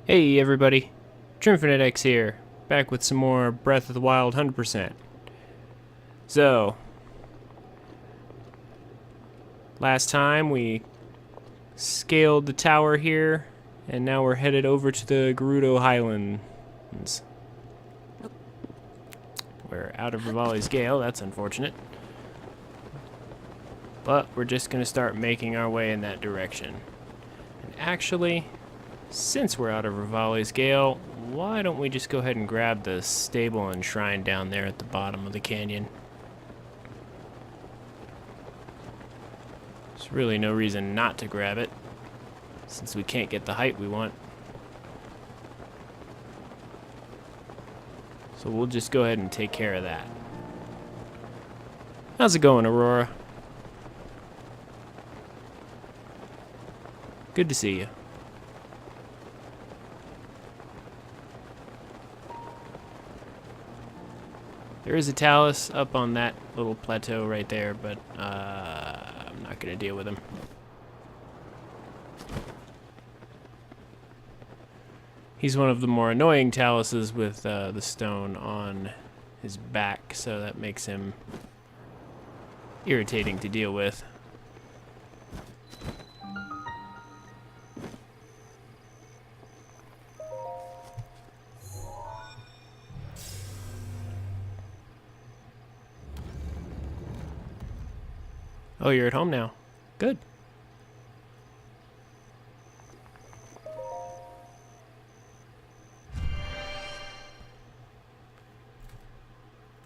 Hey everybody, TrinfiniteX here, back with some more Breath of the Wild 100%. So, last time we scaled the tower here, and now we're headed over to the Gerudo Highlands. We're out of Rivali's Gale, that's unfortunate. But we're just going to start making our way in that direction. And actually, since we're out of Rivali's Gale, why don't we just go ahead and grab the stable and shrine down there at the bottom of the canyon? There's really no reason not to grab it, since we can't get the height we want. So we'll just go ahead and take care of that. How's it going, Aurora? Good to see you. There is a talus up on that little plateau right there, but I'm not going to deal with him. He's one of the more annoying taluses with the stone on his back, so that makes him irritating to deal with. Oh, you're at home now. Good.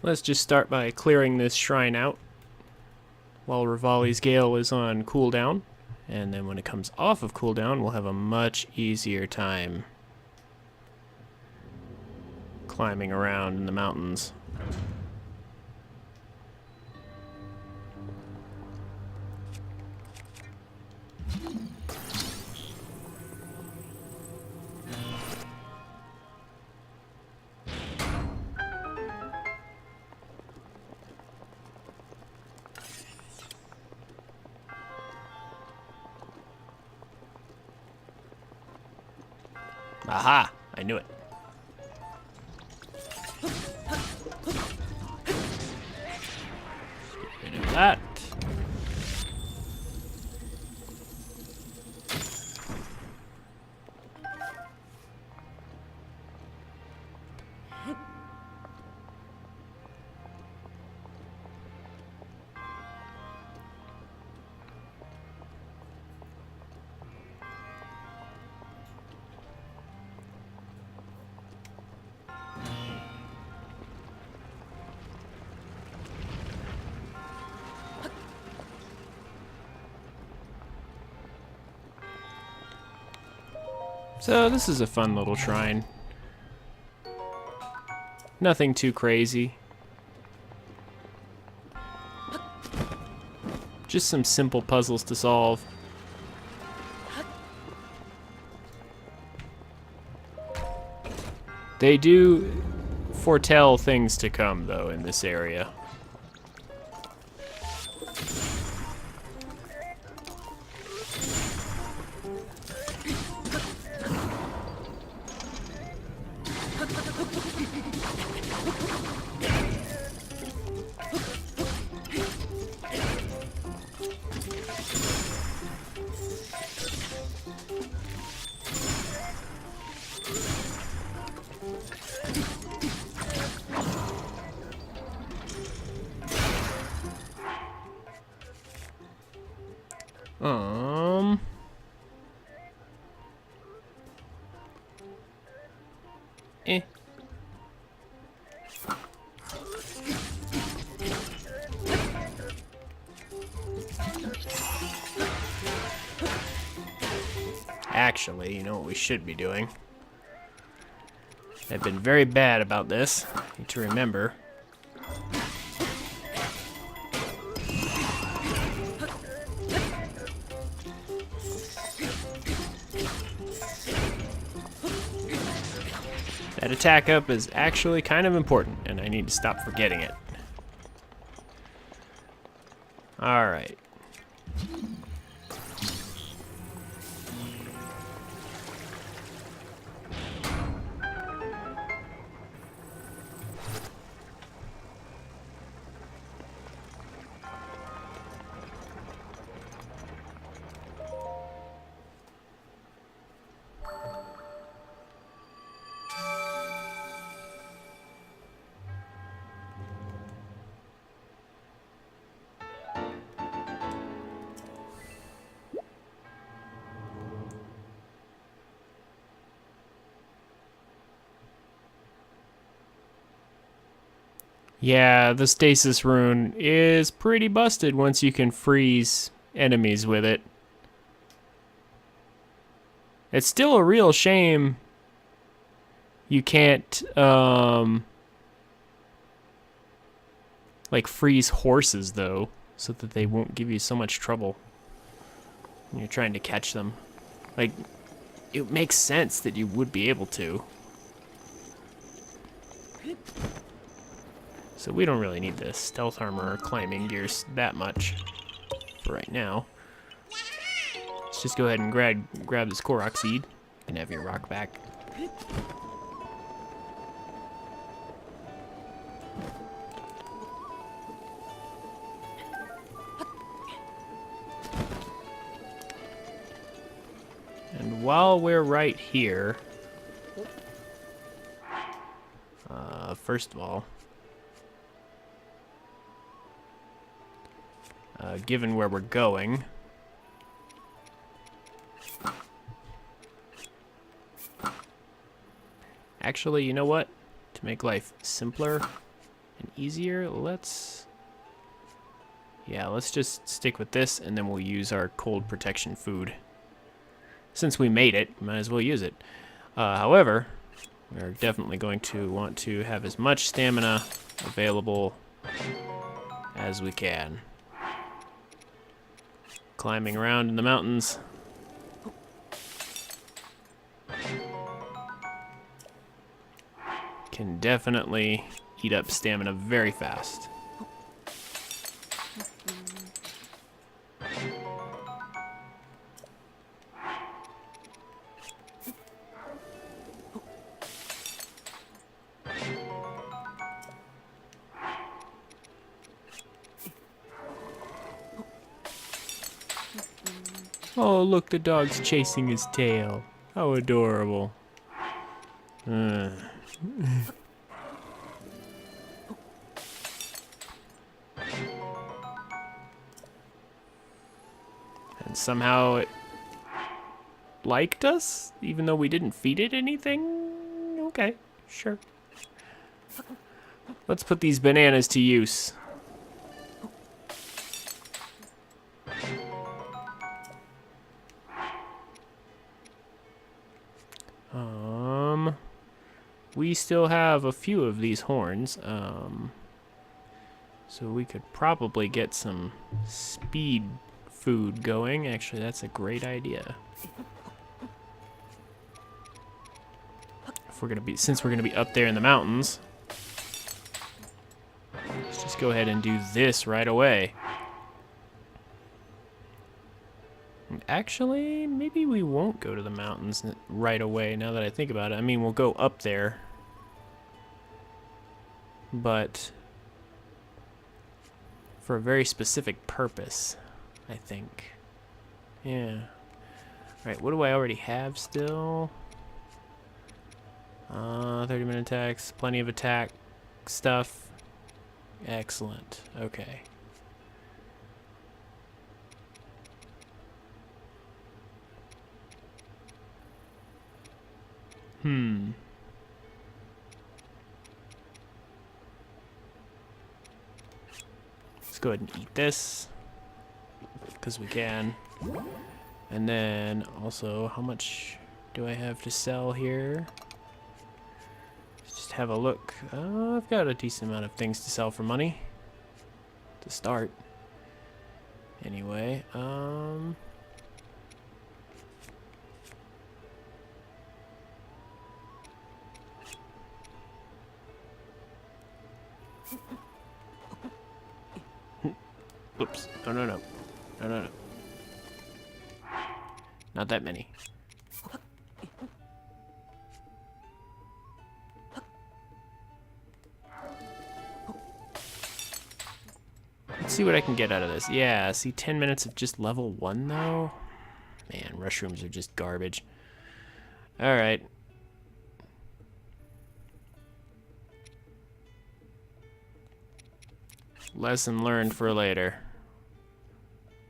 Let's just start by clearing this shrine out while Rivali's Gale is on cooldown. And then when it comes off of cooldown, we'll have a much easier time climbing around in the mountains. Aha! I knew it. Get rid of that. So this is a fun little shrine. Nothing too crazy. Just some simple puzzles to solve. They do foretell things to come, though, in this area. Eh. Actually, you know what we should be doing? I've been very bad about this. Need to remember. That attack up is actually kind of important, and I need to stop forgetting it. Alright. Yeah, the stasis rune is pretty busted once you can freeze enemies with it. It's still a real shame you can't, like, freeze horses, though, so that they won't give you so much trouble when you're trying to catch them. Like, it makes sense that you would be able to. So we don't really need this stealth armor or climbing gears that much for right now. Let's just go ahead and grab this korok seed and have your rock back. And while we're right here, first of all, given where we're going, actually, you know what? To make life simpler and easier, let's just stick with this, and then we'll use our cold protection food. Since we made it, might as well use it. However, we're definitely going to want to have as much stamina available as we can. Climbing around in the mountains. Can definitely eat up stamina very fast. Oh, look, the dog's chasing his tail. How adorable. And somehow it liked us, even though we didn't feed it anything? Okay, sure. Let's put these bananas to use. We still have a few of these horns, so we could probably get some speed food going. Actually, that's a great idea. If we're gonna be, since we're gonna be up there in the mountains, let's just go ahead and do this right away. Actually, maybe we won't go to the mountains right away, now that I think about it. I mean, we'll go up there, but for a very specific purpose, I think. Yeah. Right, what do I already have still? 30-minute attacks, plenty of attack stuff. Excellent. Okay. Let's go ahead and eat this, because we can. And then also, how much do I have to sell here? Let's just have a look. I've got a decent amount of things to sell for money to start. Anyway, oops. No, no, no. No, no, no. Not that many. Let's see what I can get out of this. Yeah, see, 10 minutes of just level 1, though? Man, mushrooms are just garbage. Alright. Lesson learned for later.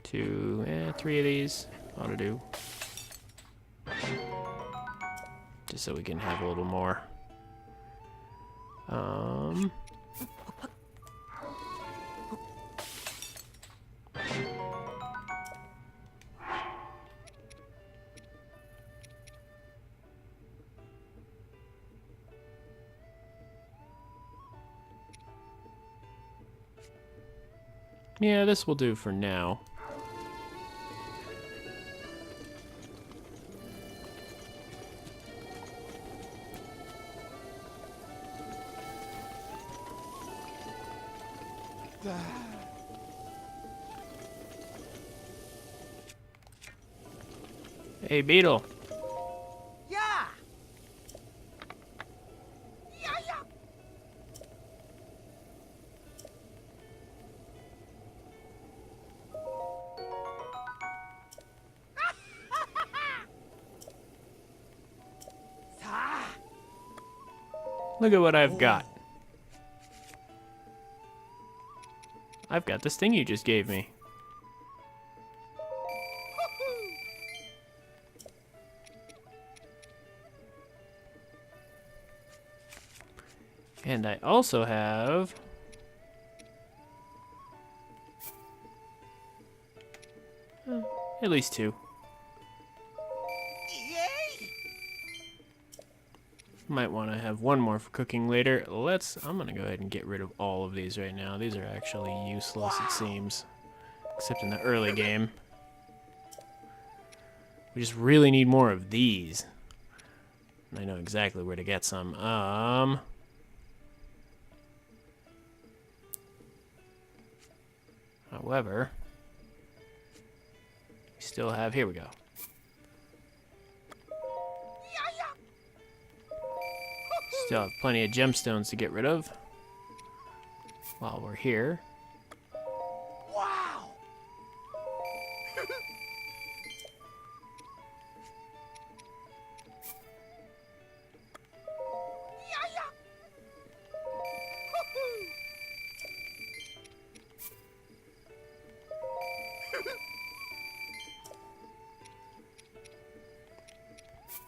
3 of these ought to do. Just so we can have a little more. Yeah, this will do for now. Hey, Beetle. Yeah. Yeah, yeah. Sa. Look at what I've got. I've got this thing you just gave me. And I also have... at least 2. Yay. Might want to have 1 more for cooking later. I'm gonna go ahead and get rid of all of these right now. These are actually useless, it seems. Except in the early game. We just really need more of these. And I know exactly where to get some. However, we still have, here we go. Yeah, yeah. Still have plenty of gemstones to get rid of while we're here. Wow. Yeah, yeah.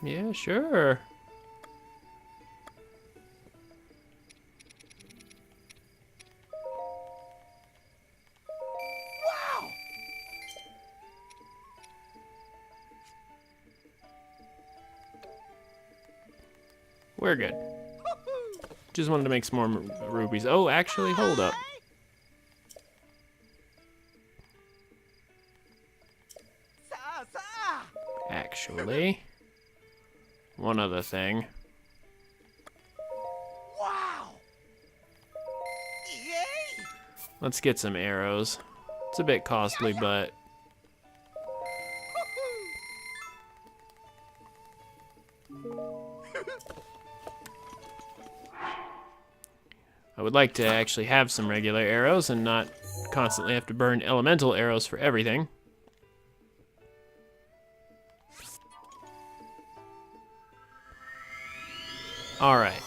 Yeah, sure. Wow. We're good. Just wanted to make some more rubies. Oh, actually, hold up. Sa, sa. Actually, one other thing. Wow. Yay. Let's get some arrows. It's a bit costly, but I would like to actually have some regular arrows and not constantly have to burn elemental arrows for everything. All right.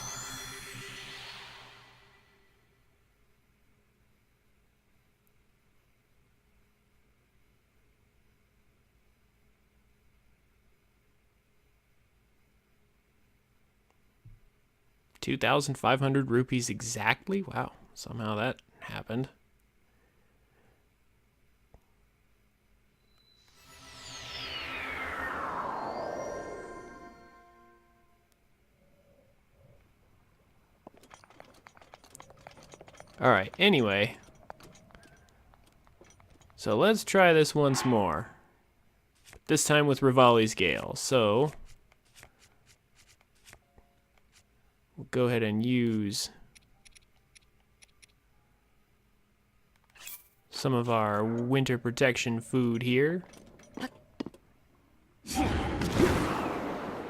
$2,500 exactly? Wow, somehow that happened. All right, anyway. So let's try this once more. This time with Rivali's Gale. So we'll go ahead and use some of our winter protection food here.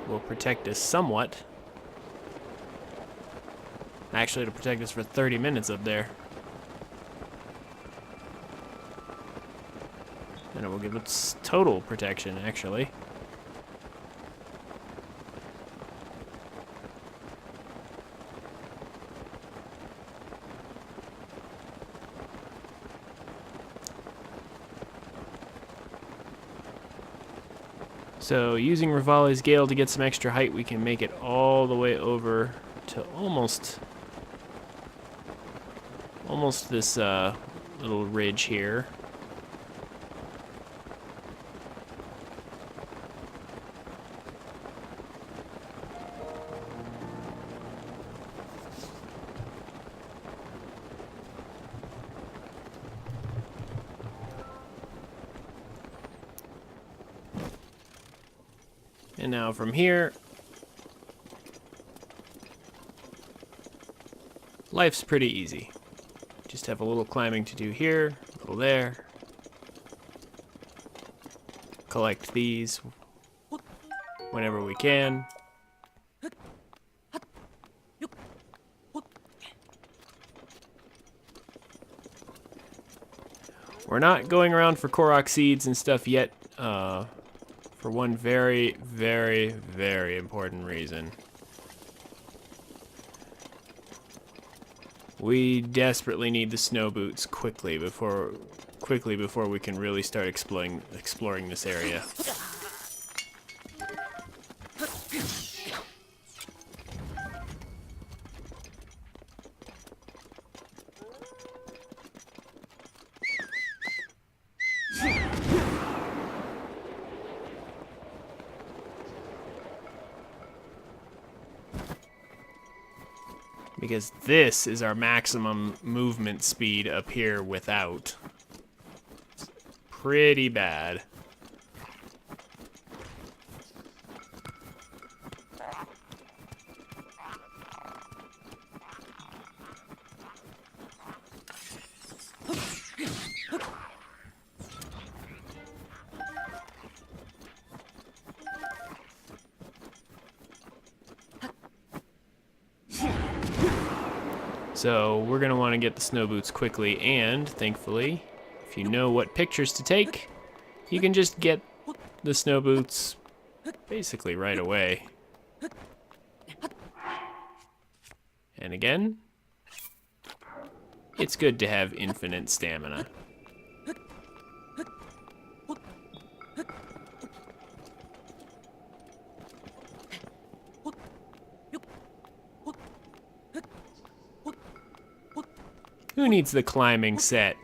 Will protect us somewhat. Actually, it'll protect us for 30 minutes up there. And it will give us total protection, actually. So using Rivali's Gale to get some extra height, we can make it all the way over to almost this little ridge here. And now from here, life's pretty easy. Just have a little climbing to do here, a little there. Collect these whenever we can. We're not going around for korok seeds and stuff yet, for one very, very, very important reason. We desperately need the snow boots quickly before we can really start exploring this area. Because this is our maximum movement speed up here without. It's pretty bad. So we're gonna want to get the snow boots quickly, and thankfully, if you know what pictures to take, you can just get the snow boots basically right away. And again, it's good to have infinite stamina. Who needs the climbing set?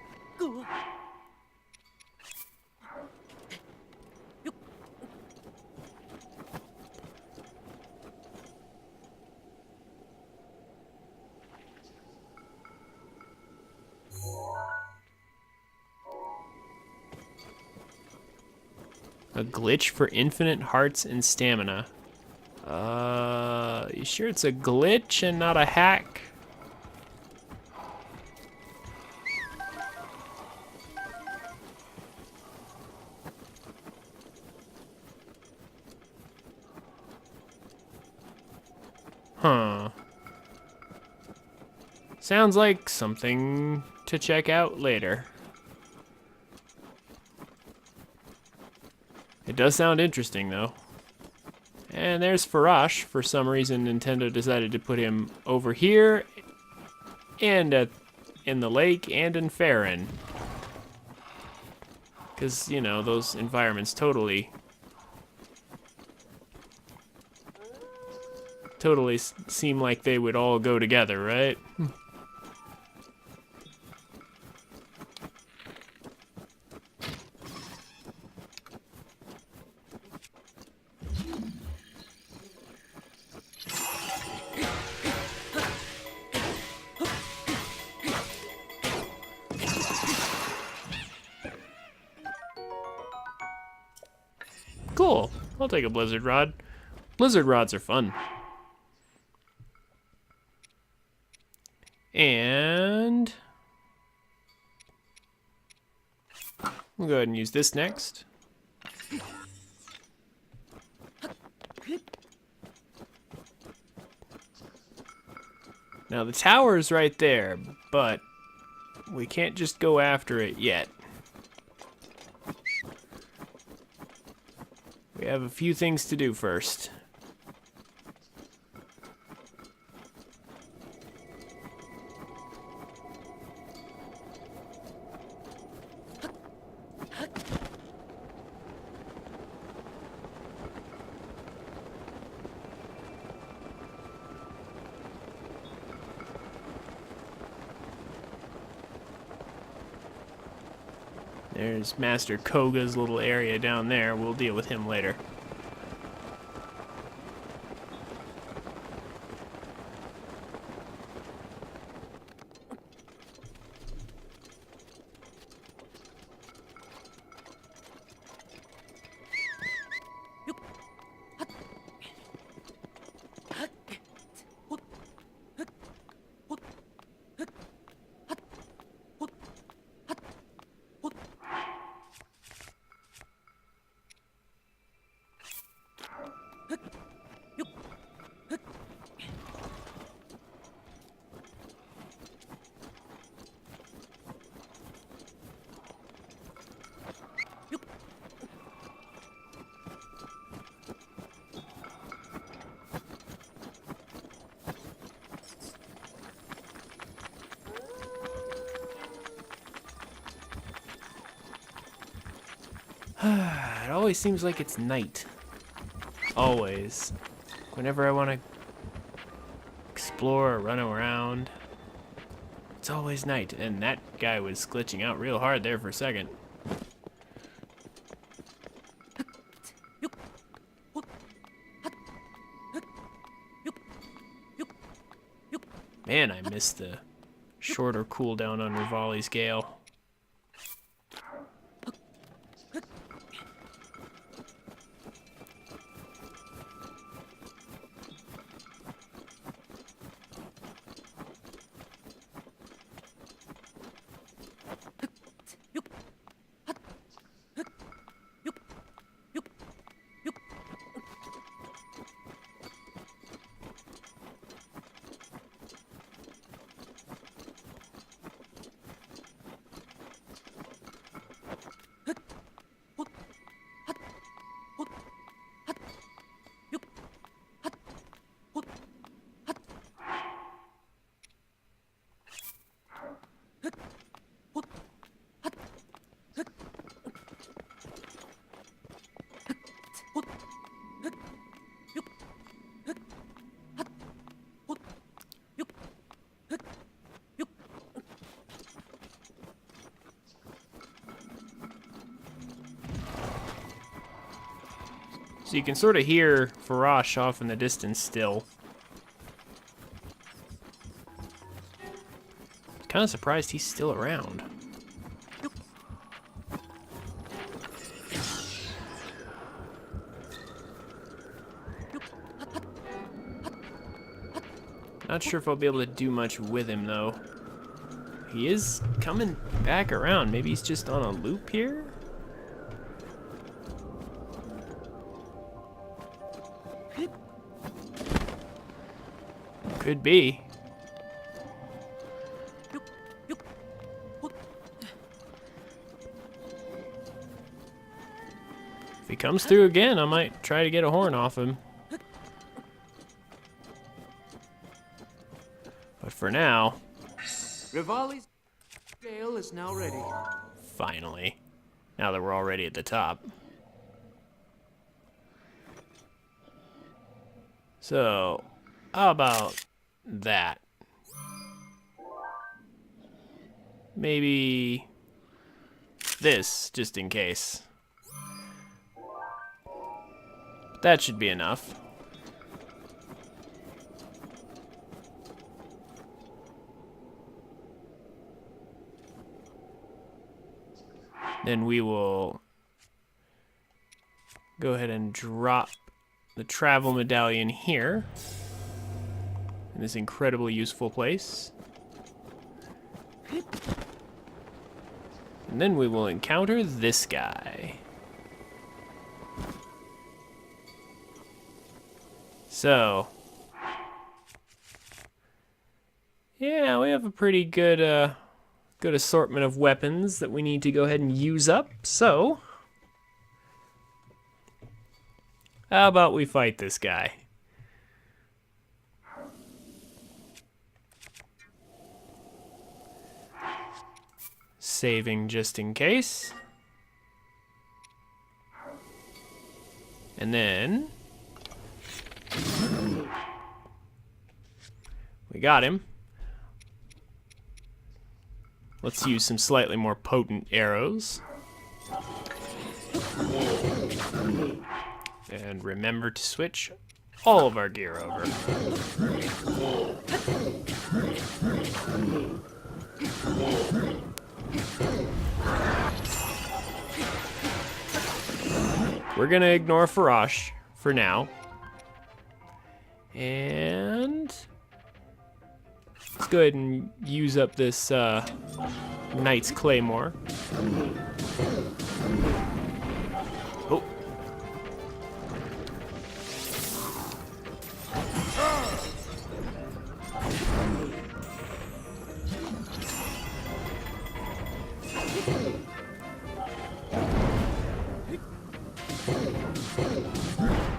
A glitch for infinite hearts and stamina. You sure it's a glitch and not a hack? Huh. Sounds like something to check out later. It does sound interesting, though. And there's Farash. For some reason, Nintendo decided to put him over here, and in the lake, and in Farron. Because, you know, those environments totally seem like they would all go together, right? Cool. I'll take a blizzard rod. Blizzard rods are fun. And we'll go ahead and use this next. Now the tower's right there, but we can't just go after it yet. We have a few things to do first. There's Master Koga's little area down there. We'll deal with him later. it always seems like it's night. Always. Whenever I want to explore or run around, it's always night. And that guy was glitching out real hard there for a second. Man, I missed the shorter cooldown on Rivali's Gale. So you can sort of hear Farash off in the distance still. Kind of surprised he's still around. Not sure if I'll be able to do much with him though. He is coming back around. Maybe he's just on a loop here? Could be. If he comes through again, I might try to get a horn off him. But for now... Rivali's Gale is now ready. Finally. Now that we're already at the top. So, how about that? Maybe this, just in case. That should be enough. Then we will go ahead and drop the travel medallion here in this incredibly useful place. And then we will encounter this guy. So, yeah, we have a pretty good good assortment of weapons that we need to go ahead and use up. So, how about we fight this guy? Saving just in case. And then we got him. Let's use some slightly more potent arrows. And remember to switch all of our gear over. We're gonna ignore Farash for now. And let's go ahead and use up this Knight's Claymore. Oh.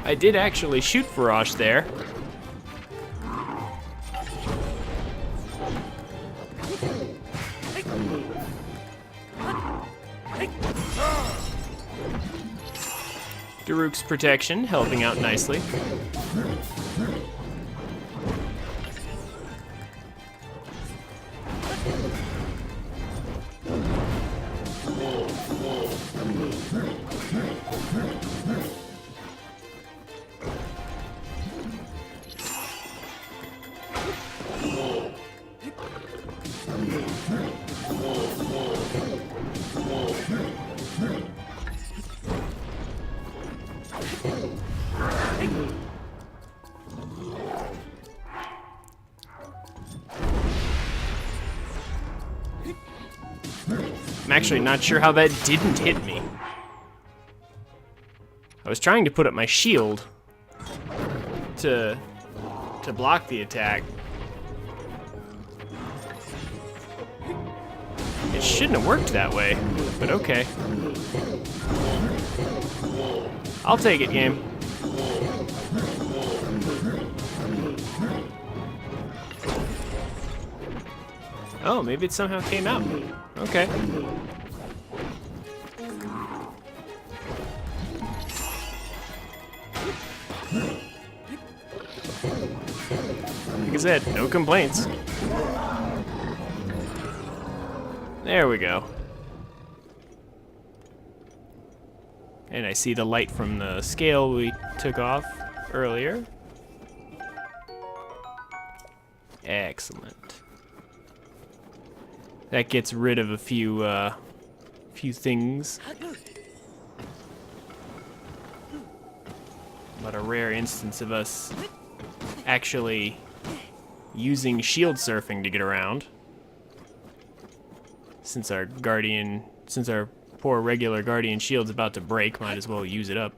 I did actually shoot Farash there. Karuk's protection, helping out nicely. I'm actually not sure how that didn't hit me. I was trying to put up my shield to block the attack. It shouldn't have worked that way, but okay. I'll take it, game. Oh, maybe it somehow came out. Okay. Like I said, no complaints. There we go. And I see the light from the scale we took off earlier. Excellent. That gets rid of a few things. But a rare instance of us actually using shield surfing to get around. Since our poor regular guardian shield's about to break, might as well use it up.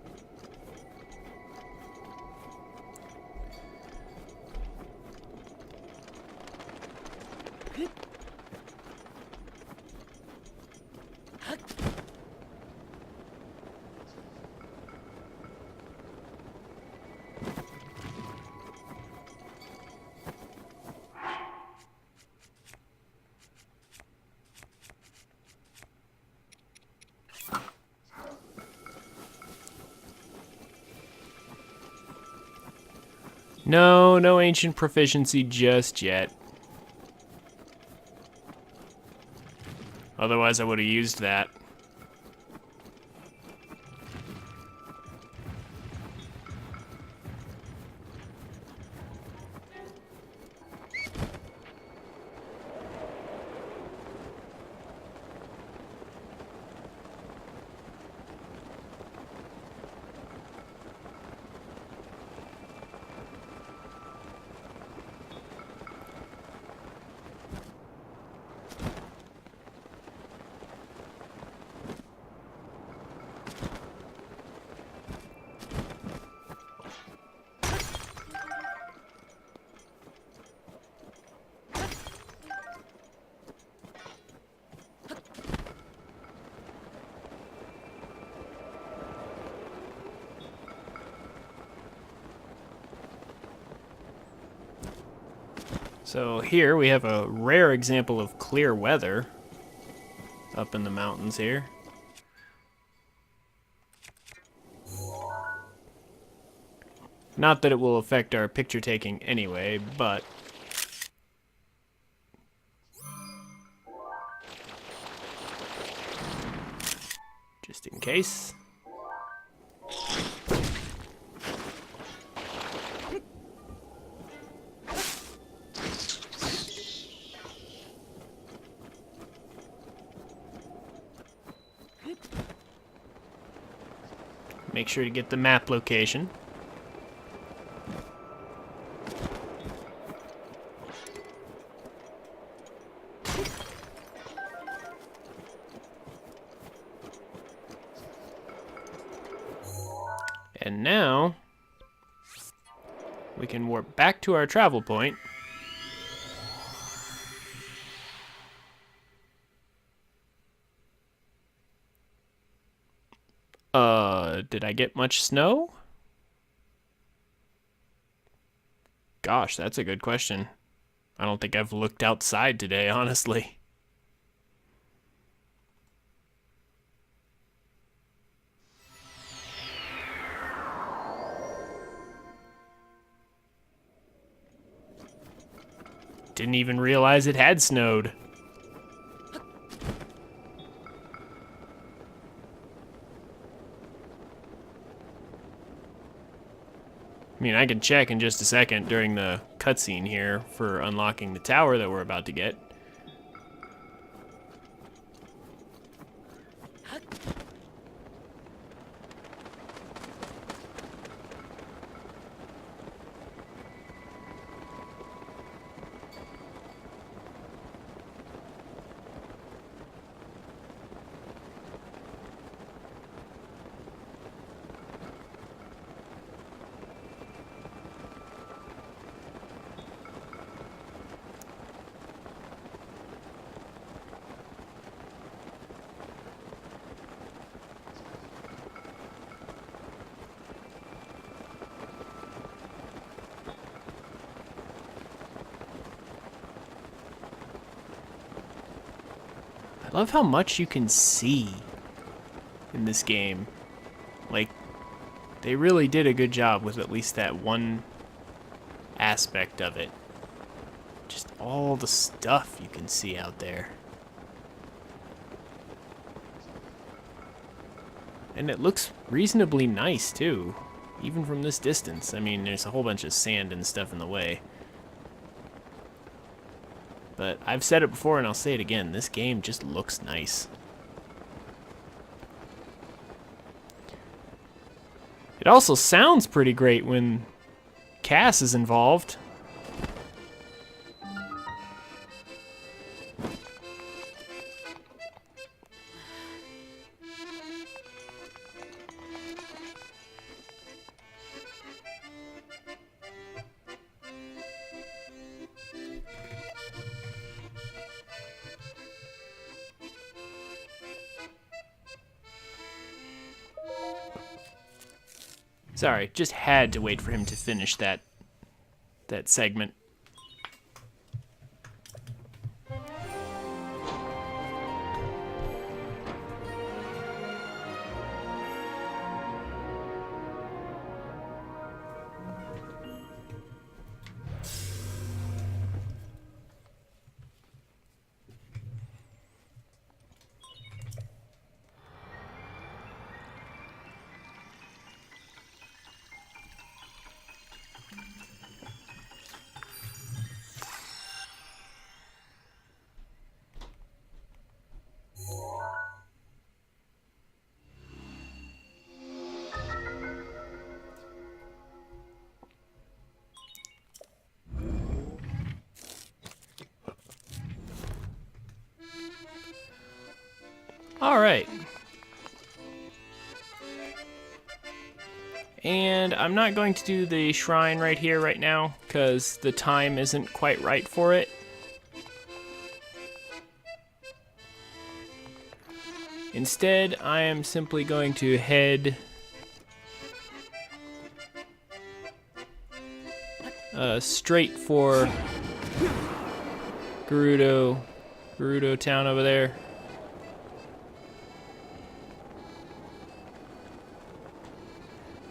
No ancient proficiency just yet. Otherwise I would have used that. So here we have a rare example of clear weather up in the mountains here. Not that it will affect our picture taking anyway, but just in case. Make sure to get the map location. And now we can warp back to our travel point. Did I get much snow? Gosh, that's a good question. I don't think I've looked outside today, honestly. Didn't even realize it had snowed. I mean, I can check in just a second during the cutscene here for unlocking the tower that we're about to get. I love how much you can see in this game. Like, they really did a good job with at least that one aspect of it. Just all the stuff you can see out there. And it looks reasonably nice, too. Even from this distance. I mean, there's a whole bunch of sand and stuff in the way. But I've said it before and I'll say it again. This game just looks nice. It also sounds pretty great when Cass is involved. Sorry, just had to wait for him to finish that segment. All right. And I'm not going to do the shrine right here, right now, because the time isn't quite right for it. Instead, I am simply going to head straight for Gerudo town over there.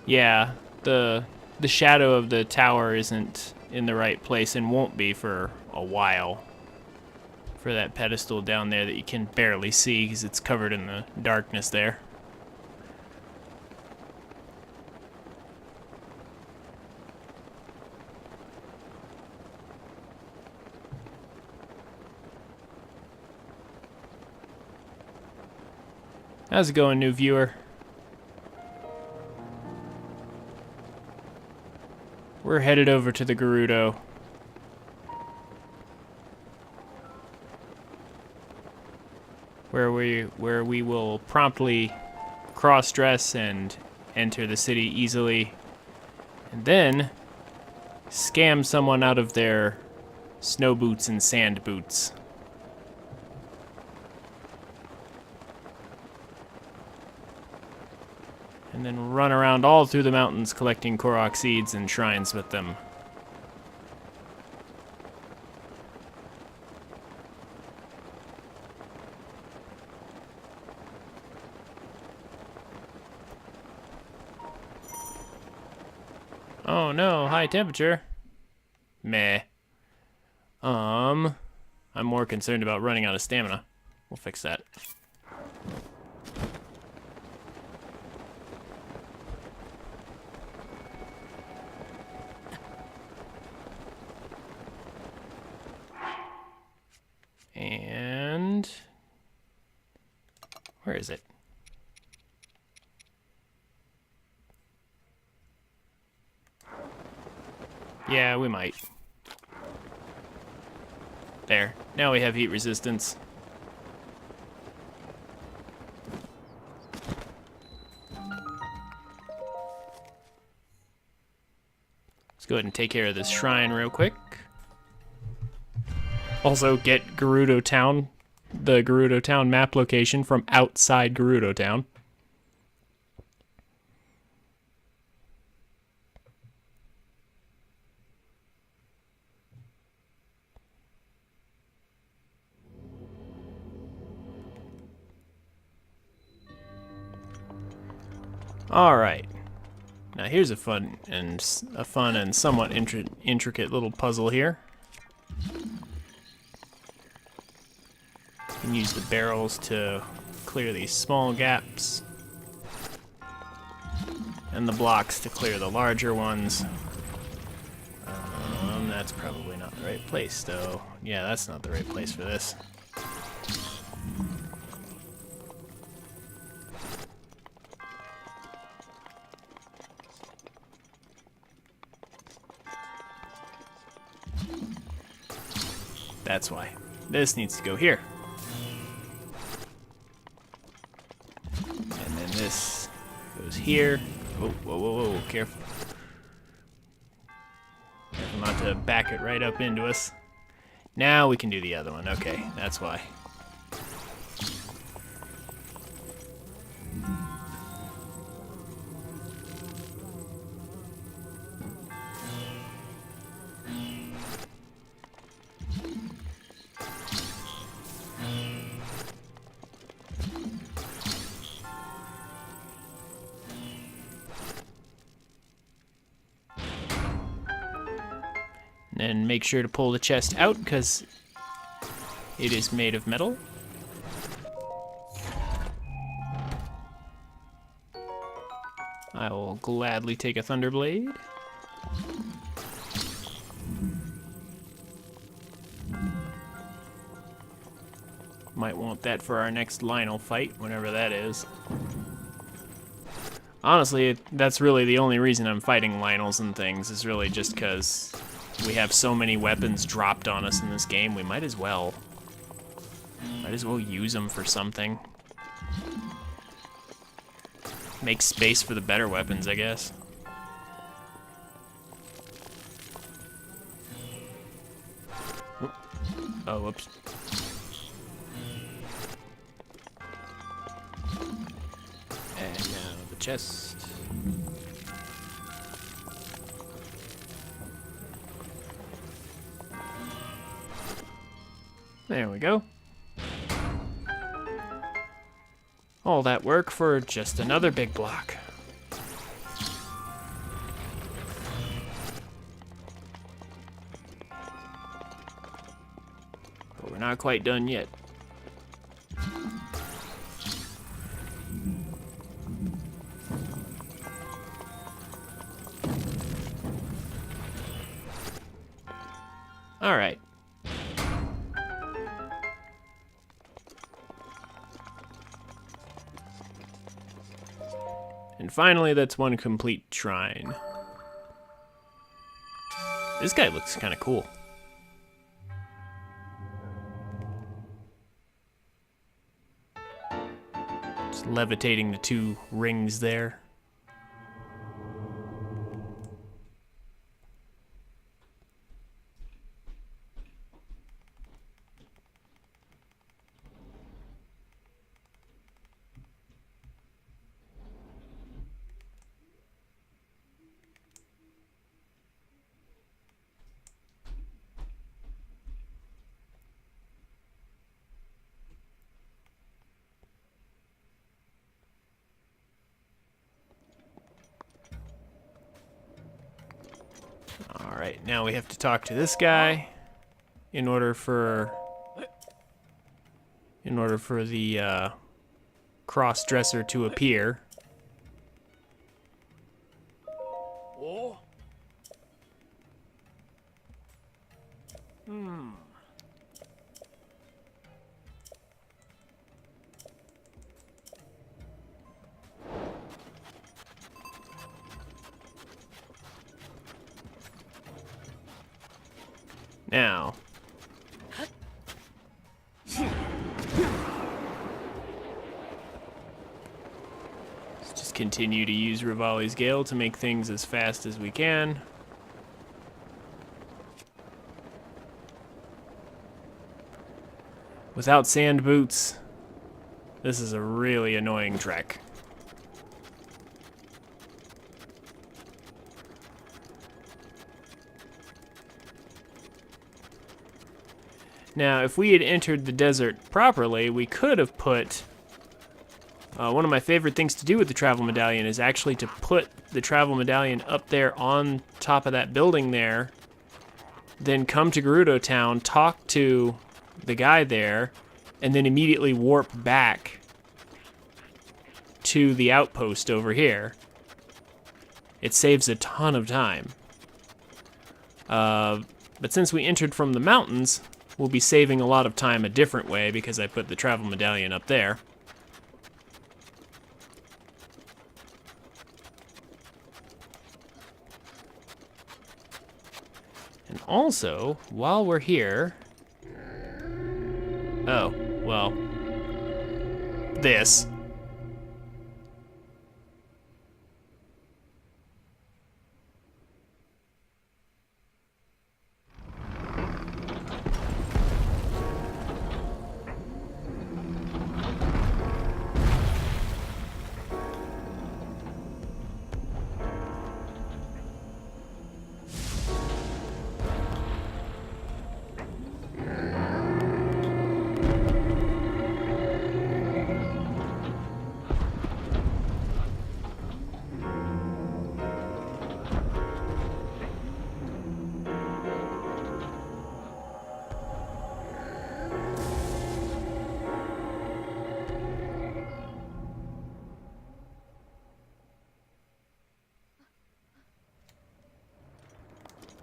Yeah, the shadow of the tower isn't in the right place and won't be for a while. For that pedestal down there that you can barely see because it's covered in the darkness there. How's it going, new viewer? We're headed over to the Gerudo. Where we will promptly cross-dress and enter the city easily. And then scam someone out of their snow boots and sand boots. And then run around all through the mountains collecting korok seeds and shrines with them. Oh no, high temperature. Meh. I'm more concerned about running out of stamina. We'll fix that. And where is it? Yeah, we might. There. Now we have heat resistance. Let's go ahead and take care of this shrine real quick. Also, get Gerudo Town, the Gerudo Town map location from outside Gerudo Town. All right. Now here's a fun and somewhat intricate little puzzle here. You can use the barrels to clear these small gaps, and the blocks to clear the larger ones. That's probably not the right place, though. Yeah, that's not the right place for this. That's why. This needs to go here. And then this goes here. Oh, whoa, whoa, whoa, careful. Careful not to back it right up into us. Now we can do the other one. Okay, that's why. And make sure to pull the chest out because it is made of metal. I will gladly take a Thunderblade. Might want that for our next Lynel fight, whenever that is. Honestly, that's really the only reason I'm fighting Lynels and things, is really just because we have so many weapons dropped on us in this game, we might as well use them for something. Make space for the better weapons, I guess. Oh, whoops. And now the chest. There we go. All that work for just another big block. But we're not quite done yet. All right. And finally, that's one complete shrine. This guy looks kind of cool. Just levitating the two rings there. Alright, now we have to talk to this guy. in order for the cross-dresser to appear. Oh. Now, let's just continue to use Rivali's Gale to make things as fast as we can. Without sand boots, this is a really annoying trek. Now, if we had entered the desert properly, we could have put... one of my favorite things to do with the travel medallion is actually to put the travel medallion up there on top of that building there, then come to Gerudo Town, talk to the guy there, and then immediately warp back to the outpost over here. It saves a ton of time. But since we entered from the mountains, we'll be saving a lot of time a different way because I put the travel medallion up there. And also, while we're here... Oh, well... This.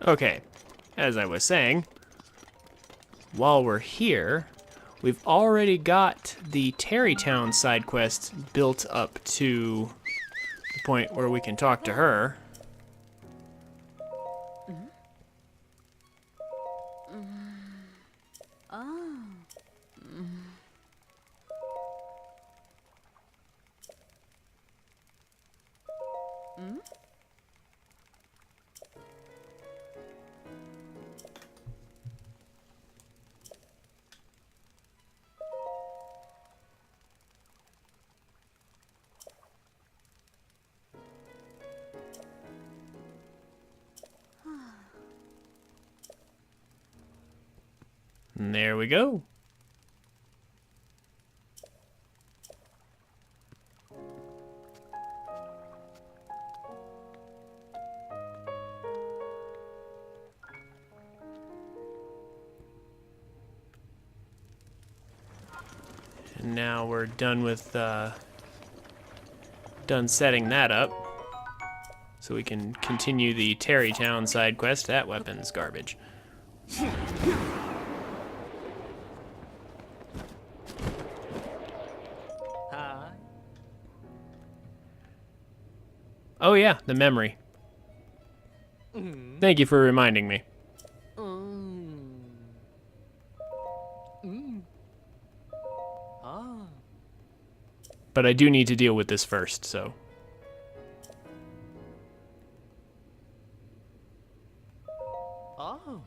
Okay, as I was saying, while we're here, we've already got the Terrytown side quest built up to the point where we can talk to her. And there we go. And now we're done with done setting that up, so we can continue the Terrytown side quest. That weapon's garbage. Oh yeah, the memory. Thank you for reminding me. But I do need to deal with this first, so. Oh.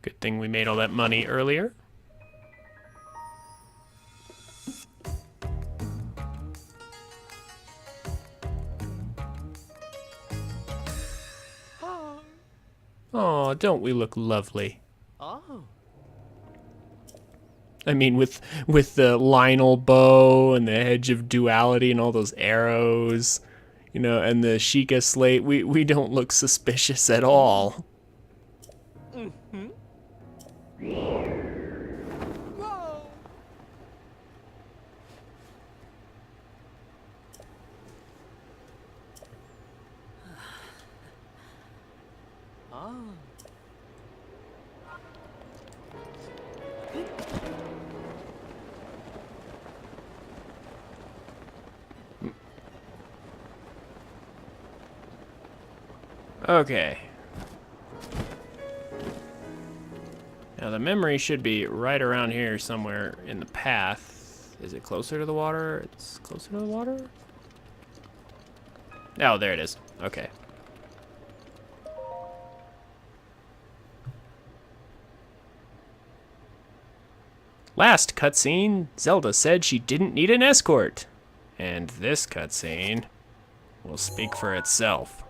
Good thing we made all that money earlier. Oh, don't we look lovely? Oh. I mean, with the Lynel bow and the Hedge of Duality and all those arrows. You know, and the Sheikah slate, we don't look suspicious at all. Whoa. Ah. Okay. Now the memory should be right around here somewhere in the path. Is it closer to the water? It's closer to the water? Oh, there it is. Okay. Last cutscene, Zelda said she didn't need an escort. And this cutscene will speak for itself.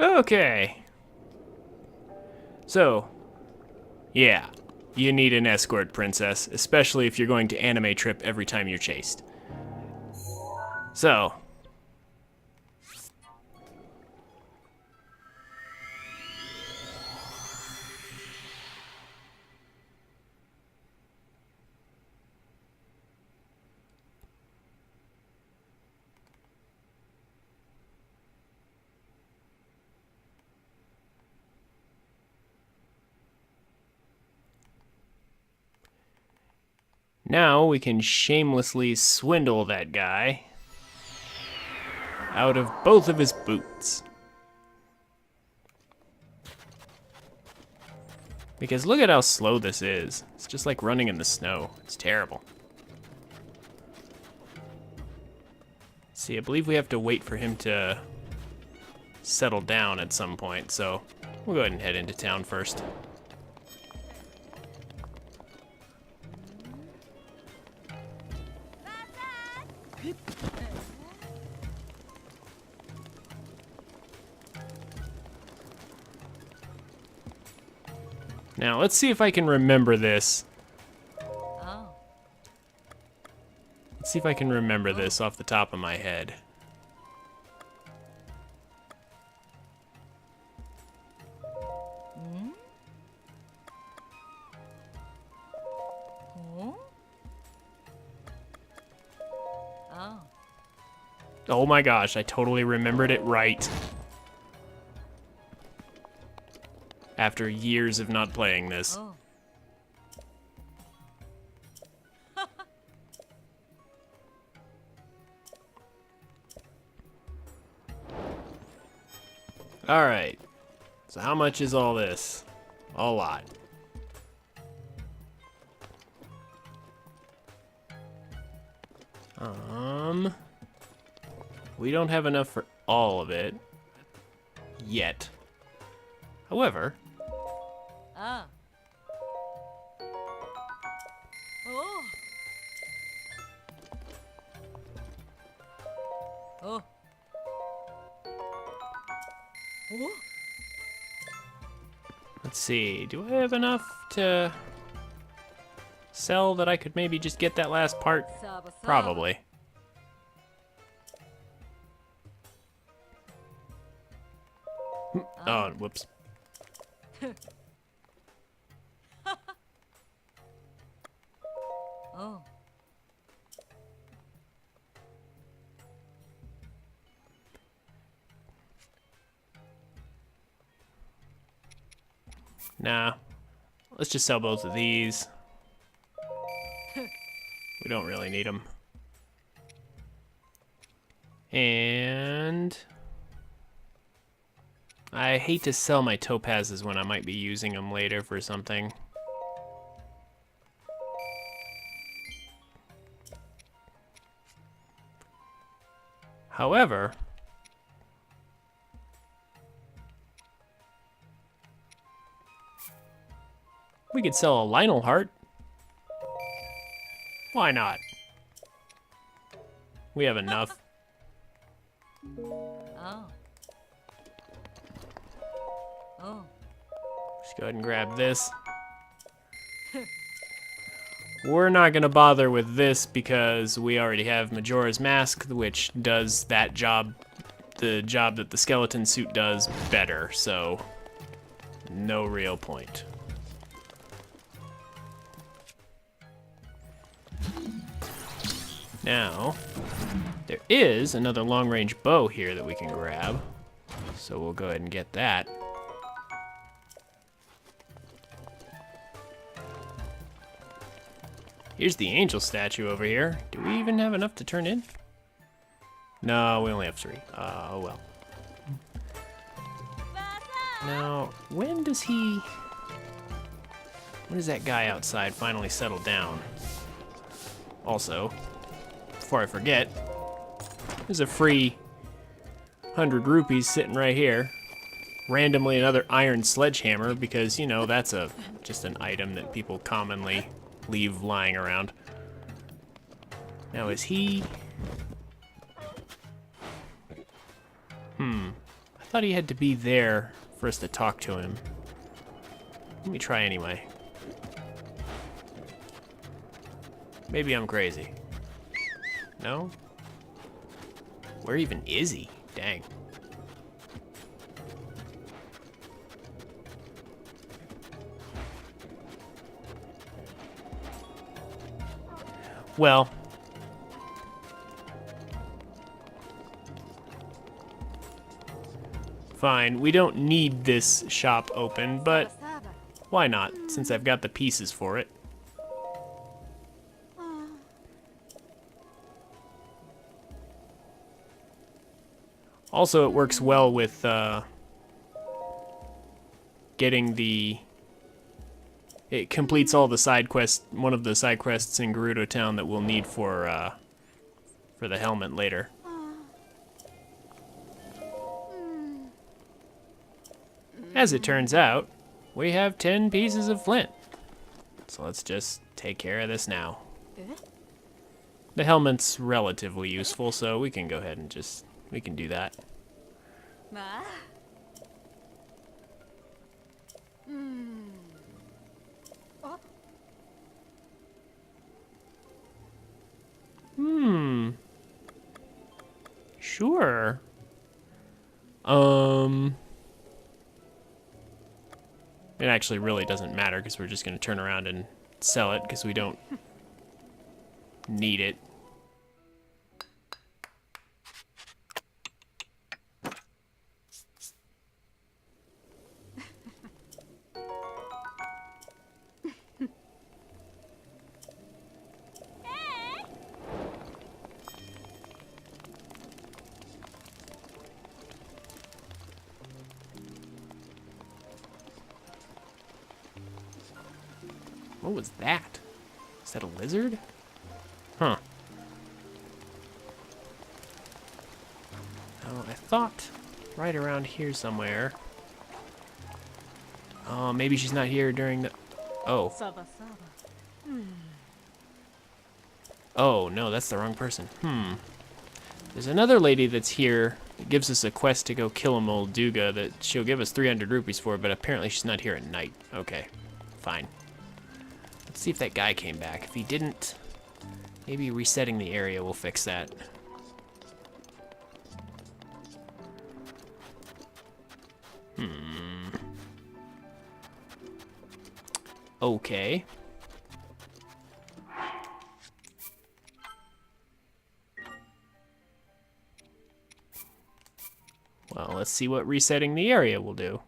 Okay. So, yeah, you need an escort, princess, especially if you're going to anime trip every time you're chased. So, now we can shamelessly swindle that guy out of both of his boots. Because look at how slow this is. It's just like running in the snow. It's terrible. See, I believe we have to wait for him to settle down at some point, so we'll go ahead and head into town first. Now, let's see if I can remember this. Oh. Let's see if I can remember this off the top of my head. Oh. Oh. Oh my gosh, I totally remembered it right. After years of not playing this. Oh. All right. So how much is all this? A lot. We don't have enough for all of it yet. However, Ah. Oh. Oh. Oh. Let's see, do I have enough to sell that I could maybe just get that last part? Saba, saba. Probably. Oh, whoops. Oh. Nah. Let's just sell both of these. We don't really need them. And I hate to sell my topazes when I might be using them later for something. However, we could sell a Lynel heart. Why not? We have enough. Oh. Oh. Just go ahead and grab this. We're not gonna bother with this because we already have Majora's Mask, which does that job, the job that the skeleton suit does better, so no real point. Now, there is another long-range bow here that we can grab, so we'll go ahead and get that. Here's the angel statue over here. Do we even have enough to turn in? No, we only have 3. Oh well. Now, when does that guy outside finally settle down? Also, before I forget, there's a free 100 rupees sitting right here. Randomly another iron sledgehammer because, you know, that's just an item that people commonly leave lying around. Now, is he... I thought he had to be there for us to talk to him. Let me try anyway. Maybe I'm crazy. No? Where even is he? Dang. Well, fine. We don't need this shop open, but why not, since I've got the pieces for it. Also, it works well with getting the... It completes all the side quests, one of the side quests in Gerudo Town that we'll need for the helmet later. As it turns out, we have 10 pieces of flint. So let's just take care of this now. The helmet's relatively useful, so we can go ahead and we can do that. Sure. It actually really doesn't matter because we're just going to turn around and sell it because we don't need it. What was that? Is that a lizard? Huh. Oh, I thought right around here somewhere. Oh, maybe she's not here during the... Oh. Oh, no, that's the wrong person. There's another lady that's here It gives us a quest to go kill a Molduga that she'll give us 300 rupees for, but apparently she's not here at night. Okay, fine. Let's see if that guy came back. If he didn't, maybe resetting the area will fix that. Okay. Well, let's see what resetting the area will do.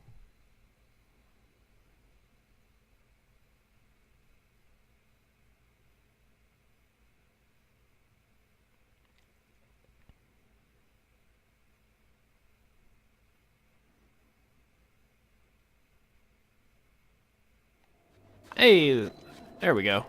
Hey, there we go.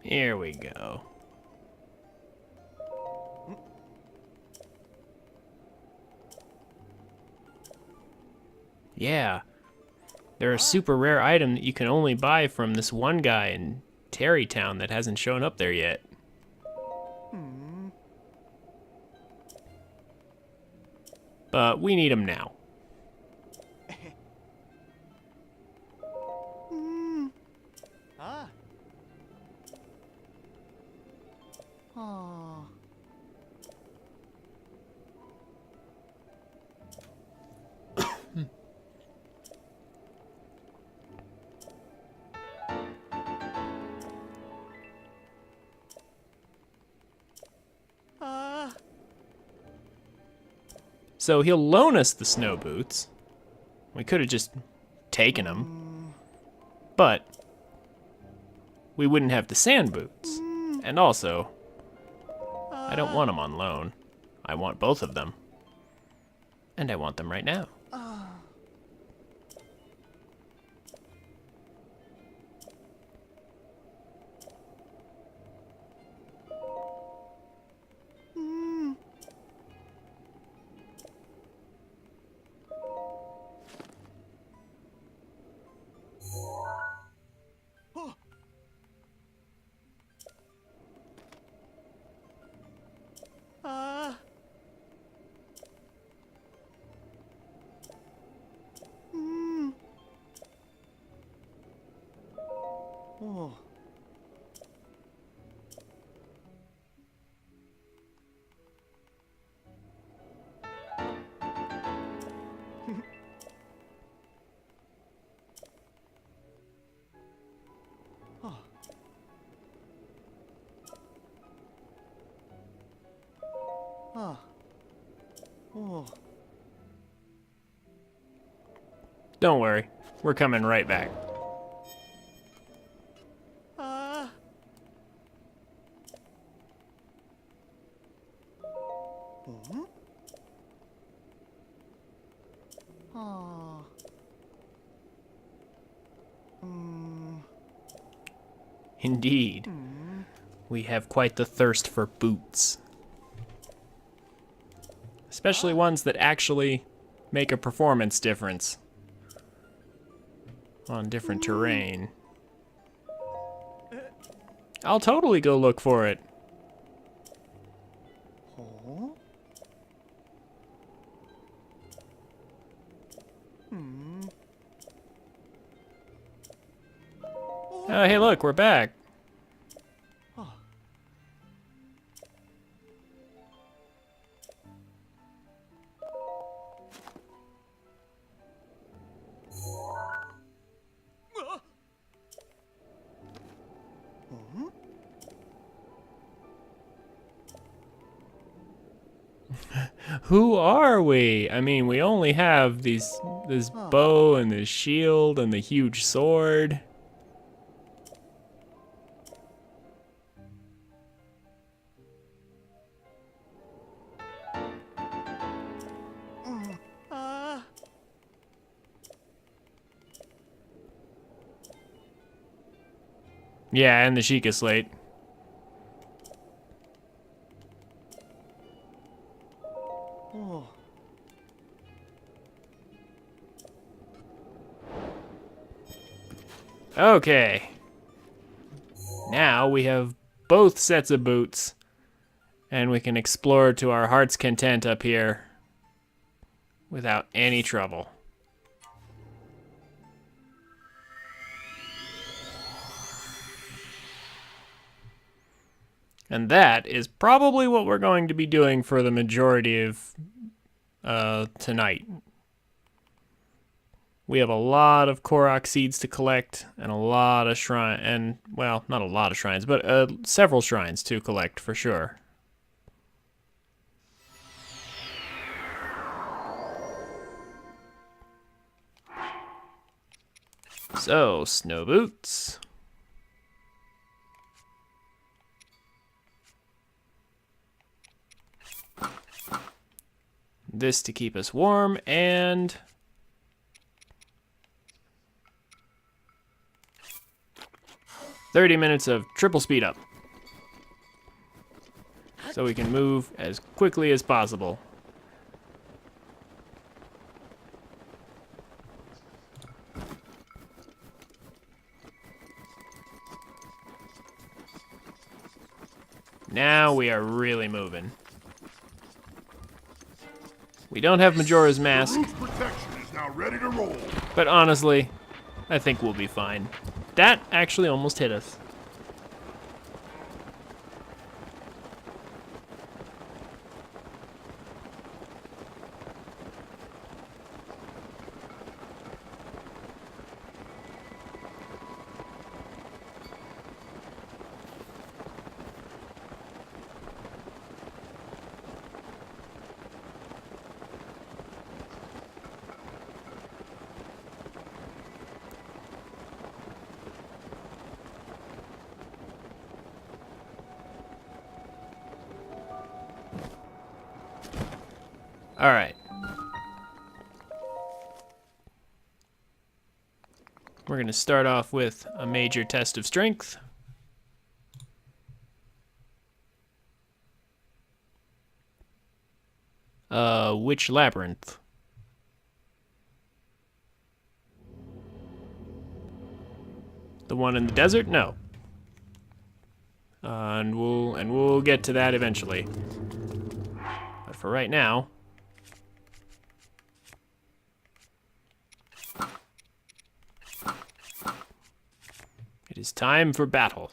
Here we go. Yeah. They're a super rare item that you can only buy from this one guy in Terrytown that hasn't shown up there yet. But we need them now. So he'll loan us the snow boots. We could have just taken them. But we wouldn't have the sand boots. And also, I don't want them on loan. I want both of them. And I want them right now. Don't worry, we're coming right back. Indeed. We have quite the thirst for boots. Especially ones that actually make a performance difference on different terrain. I'll totally go look for it. Oh, hey, look, we're back. Who are we? I mean, we only have this bow and this shield and the huge sword. Yeah, and the Sheikah slate. Oh. Okay. Now we have both sets of boots, and we can explore to our heart's content up here without any trouble. And that is probably what we're going to be doing for the majority of tonight. We have a lot of korok seeds to collect and a lot of shrine, and well, not a lot of shrines, but several shrines to collect for sure. So, snow boots. This to keep us warm, and 30 minutes of triple speed up. So we can move as quickly as possible. Now we are really moving. We don't have Majora's Mask, Roof's protection is now ready to roll. but honestly, I think we'll be fine. That actually almost hit us. All right. We're going to start off with a major test of strength. Which labyrinth? The one in the desert? No. And we'll get to that eventually. But for right now, it is time for battle.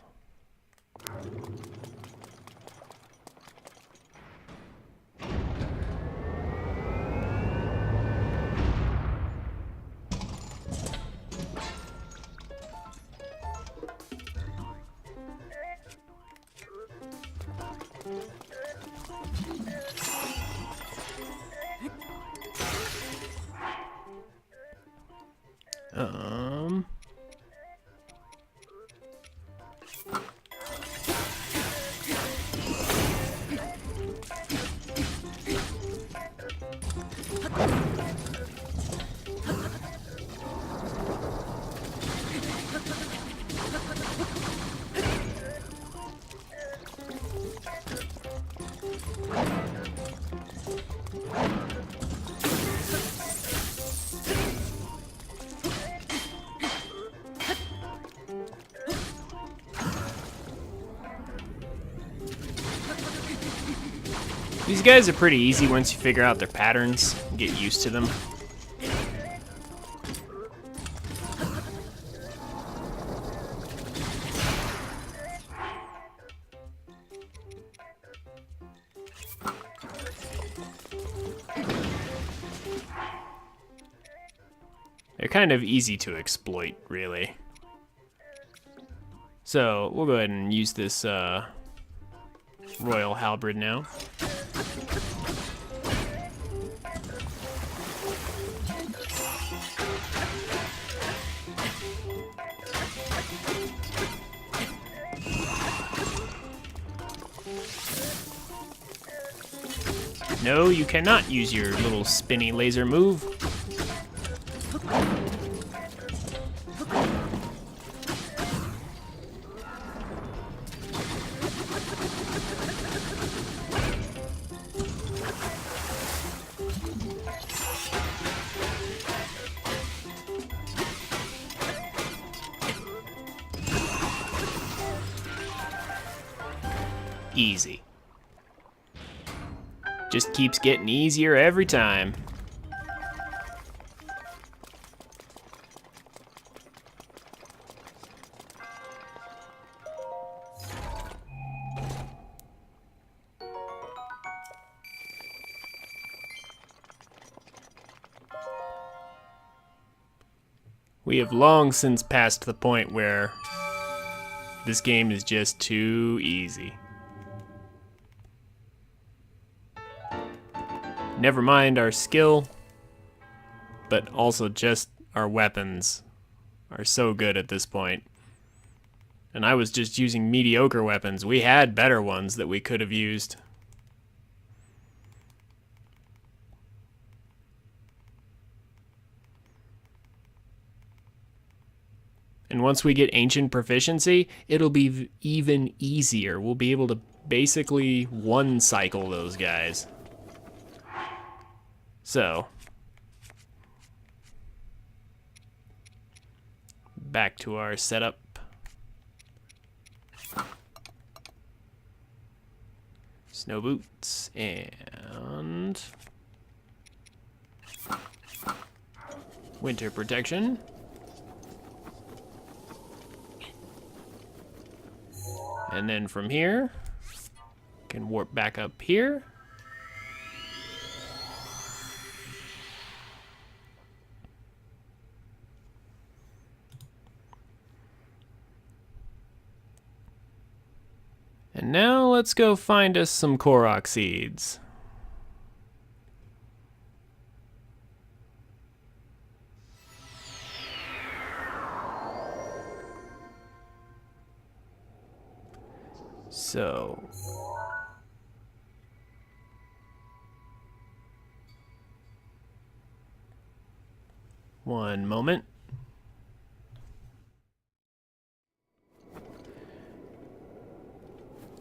These guys are pretty easy once you figure out their patterns and get used to them. They're kind of easy to exploit, really. So we'll go ahead and use this Royal Halberd now. No, you cannot use your little spinny laser move. Easy. Just keeps getting easier every time. We have long since passed the point where this game is just too easy. Never mind our skill, but also just our weapons are so good at this point. And I was just using mediocre weapons. We had better ones that we could have used. And once we get ancient proficiency, it'll be even easier. We'll be able to basically one cycle those guys. So, back to our setup. Snow boots and winter protection. And then from here, can warp back up here. And now let's go find us some korok seeds. So, one moment.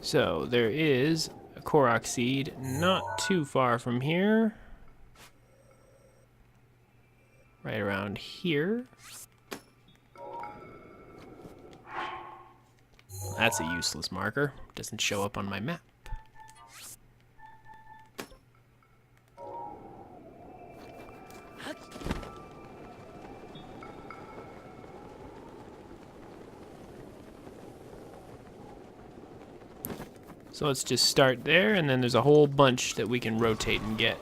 So, there is a korok seed not too far from here. Right around here. That's a useless marker. Doesn't show up on my map. So let's just start there, and then there's a whole bunch that we can rotate and get.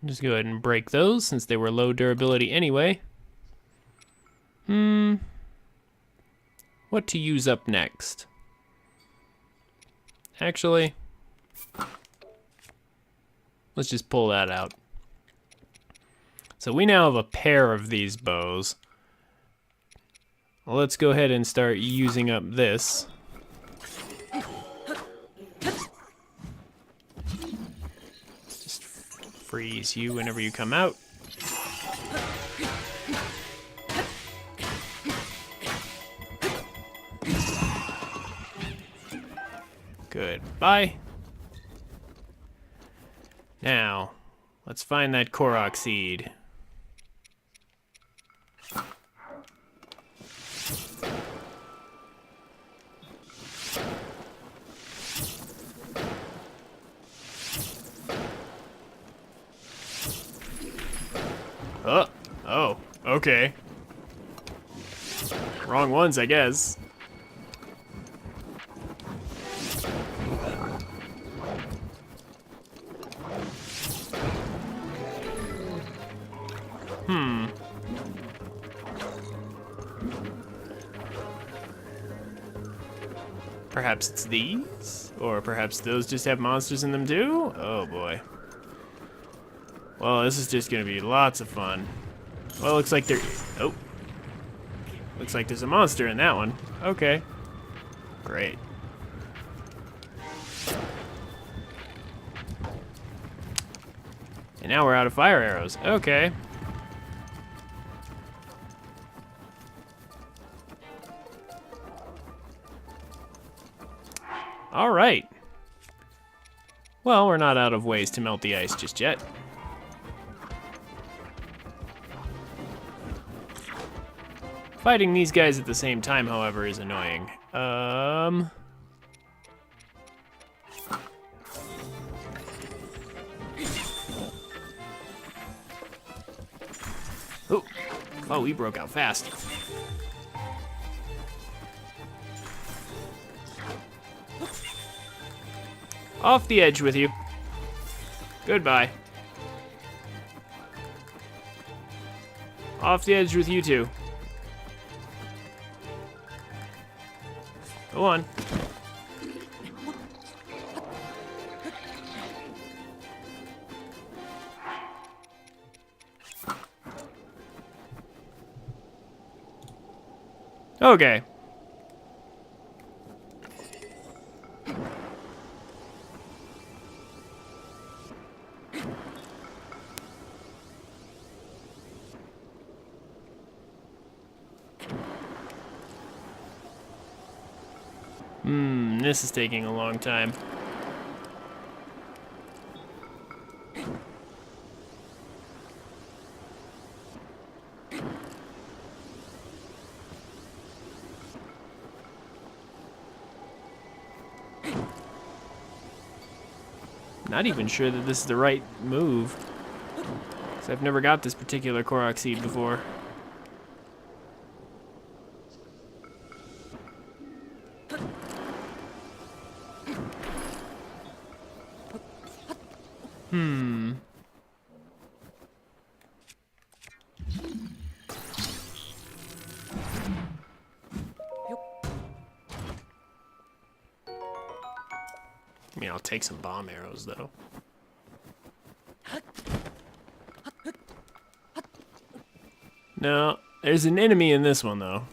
Just go ahead and break those since they were low durability anyway. What to use up next? Actually, let's just pull that out. So we now have a pair of these bows. Well, let's go ahead and start using up this. Freeze you whenever you come out. Goodbye. Now, let's find that korok seed. Oh, okay. Wrong ones, I guess. Perhaps it's these? Or perhaps those just have monsters in them too? Oh boy. Well, this is just gonna be lots of fun. Well, looks like they're... Oh. Looks like there's a monster in that one. Okay. Great. And now we're out of fire arrows. Okay. All right. Well, we're not out of ways to melt the ice just yet. Fighting these guys at the same time, however, is annoying. Oh, he broke out fast. Off the edge with you. Goodbye. Off the edge with you too. Go on. Okay. This is taking a long time. Not even sure that this is the right move, because I've never got this particular korok seed before. I mean, I'll take some bomb arrows, though. No, there's an enemy in this one, though.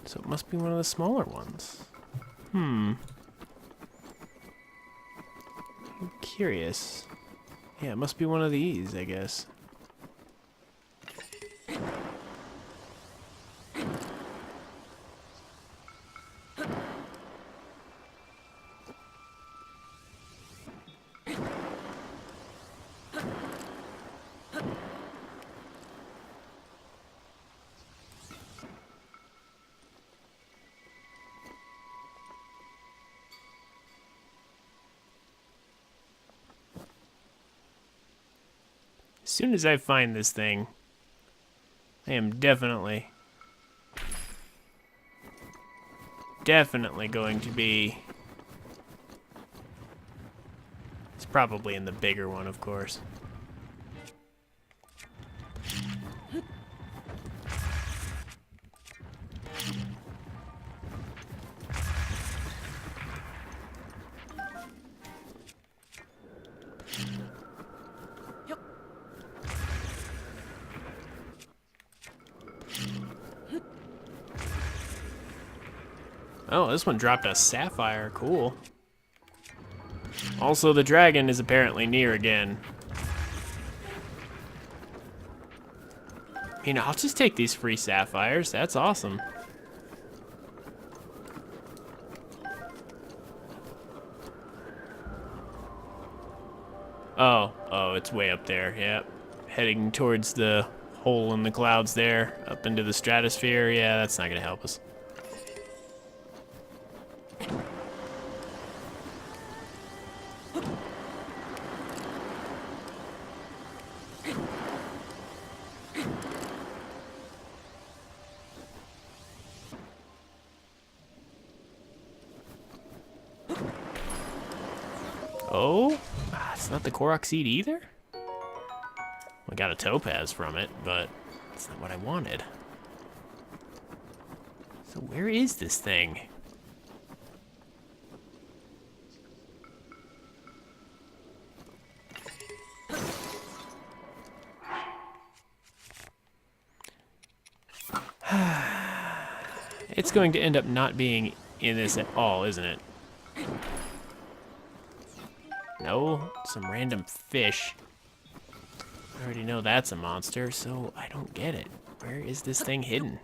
So it must be one of the smaller ones. I'm curious. Yeah, it must be one of these, I guess. As soon as I find this thing, I am definitely going to be... It's probably in the bigger one, of course. Oh, this one dropped a sapphire. Cool. Also, the dragon is apparently near again. You know, I'll just take these free sapphires. That's awesome. Oh, it's way up there. Yep. Heading towards the hole in the clouds there, up into the stratosphere. Yeah, that's not gonna help us. Oh, it's not the korok seed either? We got a topaz from it, but that's not what I wanted. So where is this thing? It's going to end up not being in this at all, isn't it? No, some random fish. I already know that's a monster, so I don't get it. Where is this thing hidden?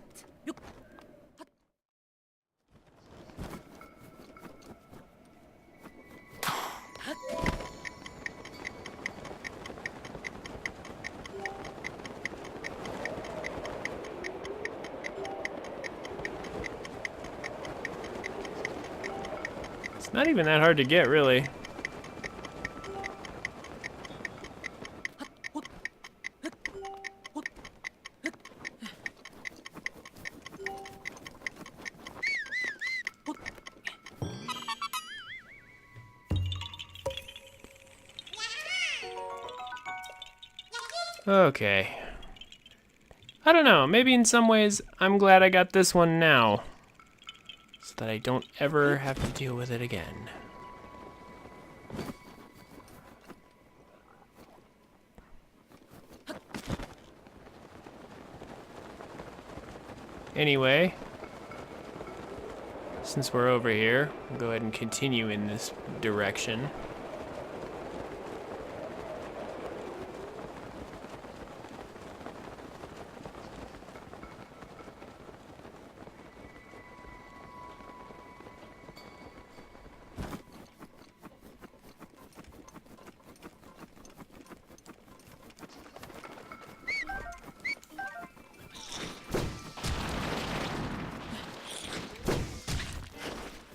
It's not even that hard to get, really. Okay. I don't know, maybe in some ways I'm glad I got this one now, so that I don't ever have to deal with it again. Anyway, since we're over here, we'll go ahead and continue in this direction.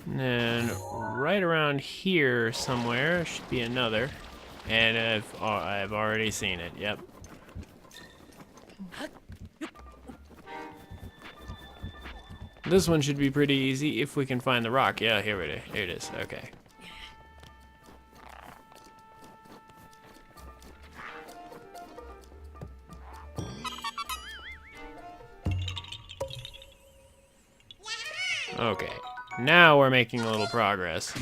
And then right around here somewhere should be another. And I've already seen it, yep. This one should be pretty easy if we can find the rock. Yeah, here it is, okay. Okay, now we're making a little progress.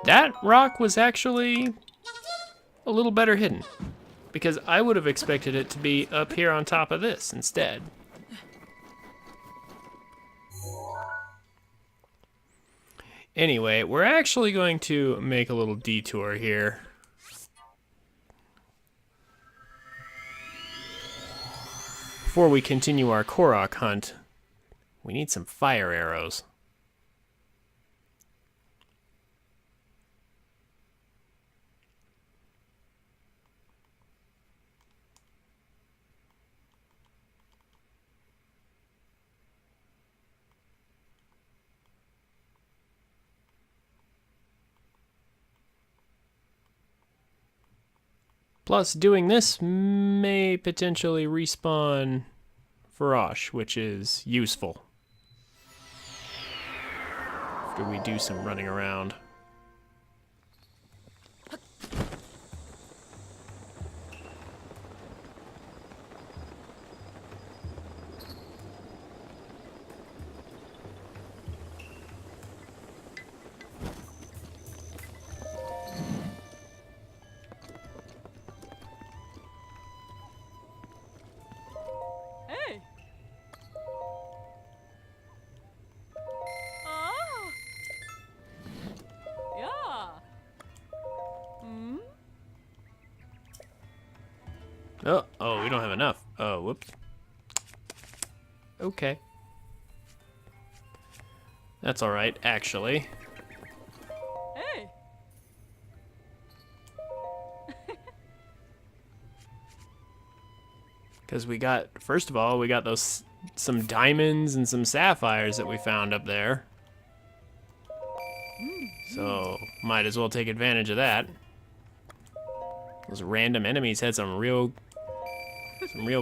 That rock was actually a little better hidden, because I would have expected it to be up here on top of this instead. Anyway, we're actually going to make a little detour here. Before we continue our korok hunt, we need some fire arrows. Plus, doing this may potentially respawn Farosh, which is useful after we do some running around. Hey. Ah. Yeah. Hmm. Oh, we don't have enough. Oh, whoops. Okay. That's alright, actually. Hey. Because we got, first of all, we got those, some diamonds and some sapphires that we found up there. So, might as well take advantage of that. Those random enemies had some real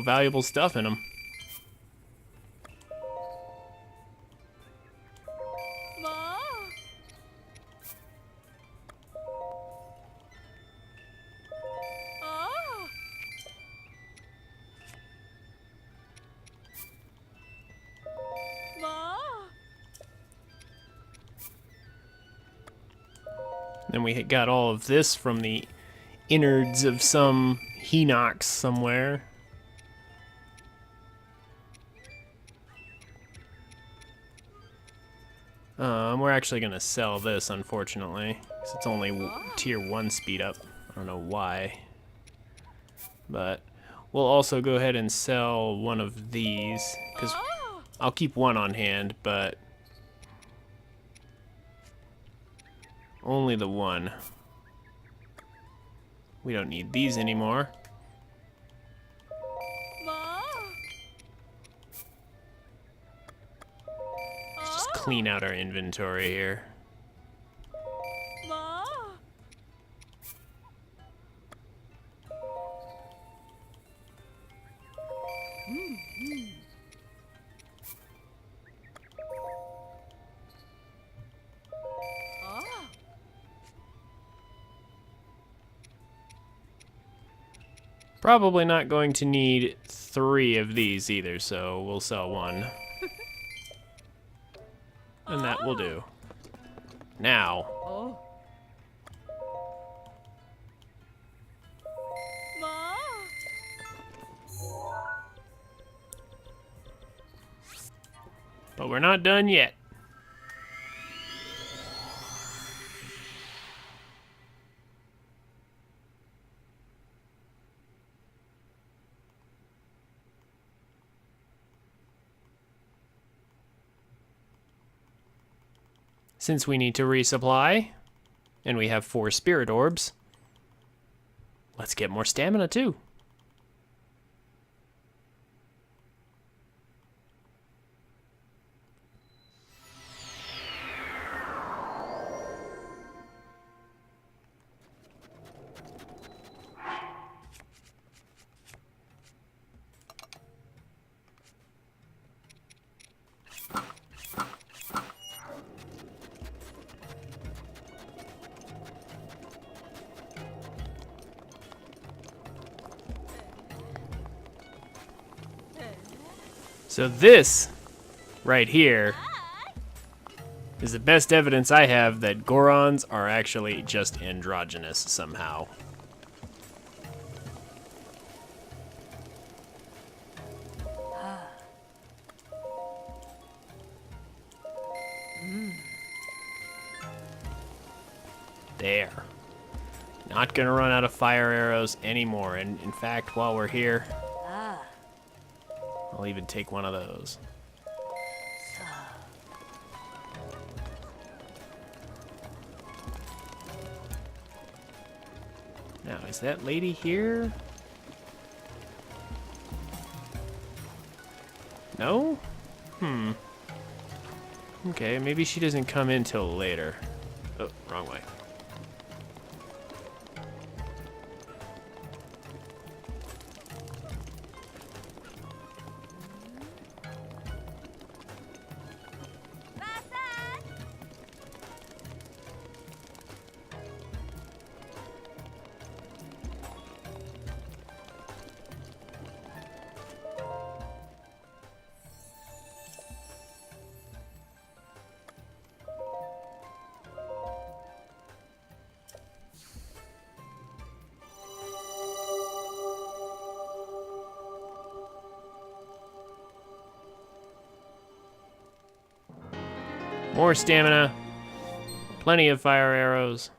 valuable stuff in them. Ma. Then we got all of this from the innards of some Hinox somewhere. We're actually gonna sell this, unfortunately, because it's only tier 1 speed up. I don't know why. But we'll also go ahead and sell one of these, because I'll keep one on hand, but only the one. We don't need these anymore. Ma. Let's just clean out our inventory here. Ma. Ah. Probably not going to need 3 of these either, so we'll sell one. And that will do. Now, Oh. Ma. but we're not done yet. Since we need to resupply, and we have 4 spirit orbs, let's get more stamina too. So this, right here, is the best evidence I have that Gorons are actually just androgynous somehow. There. Not gonna run out of fire arrows anymore, and in fact, while we're here, I'll even take one of those. Now, is that lady here? No? Okay, maybe she doesn't come in till later. Oh, wrong way. More stamina. Plenty of fire arrows.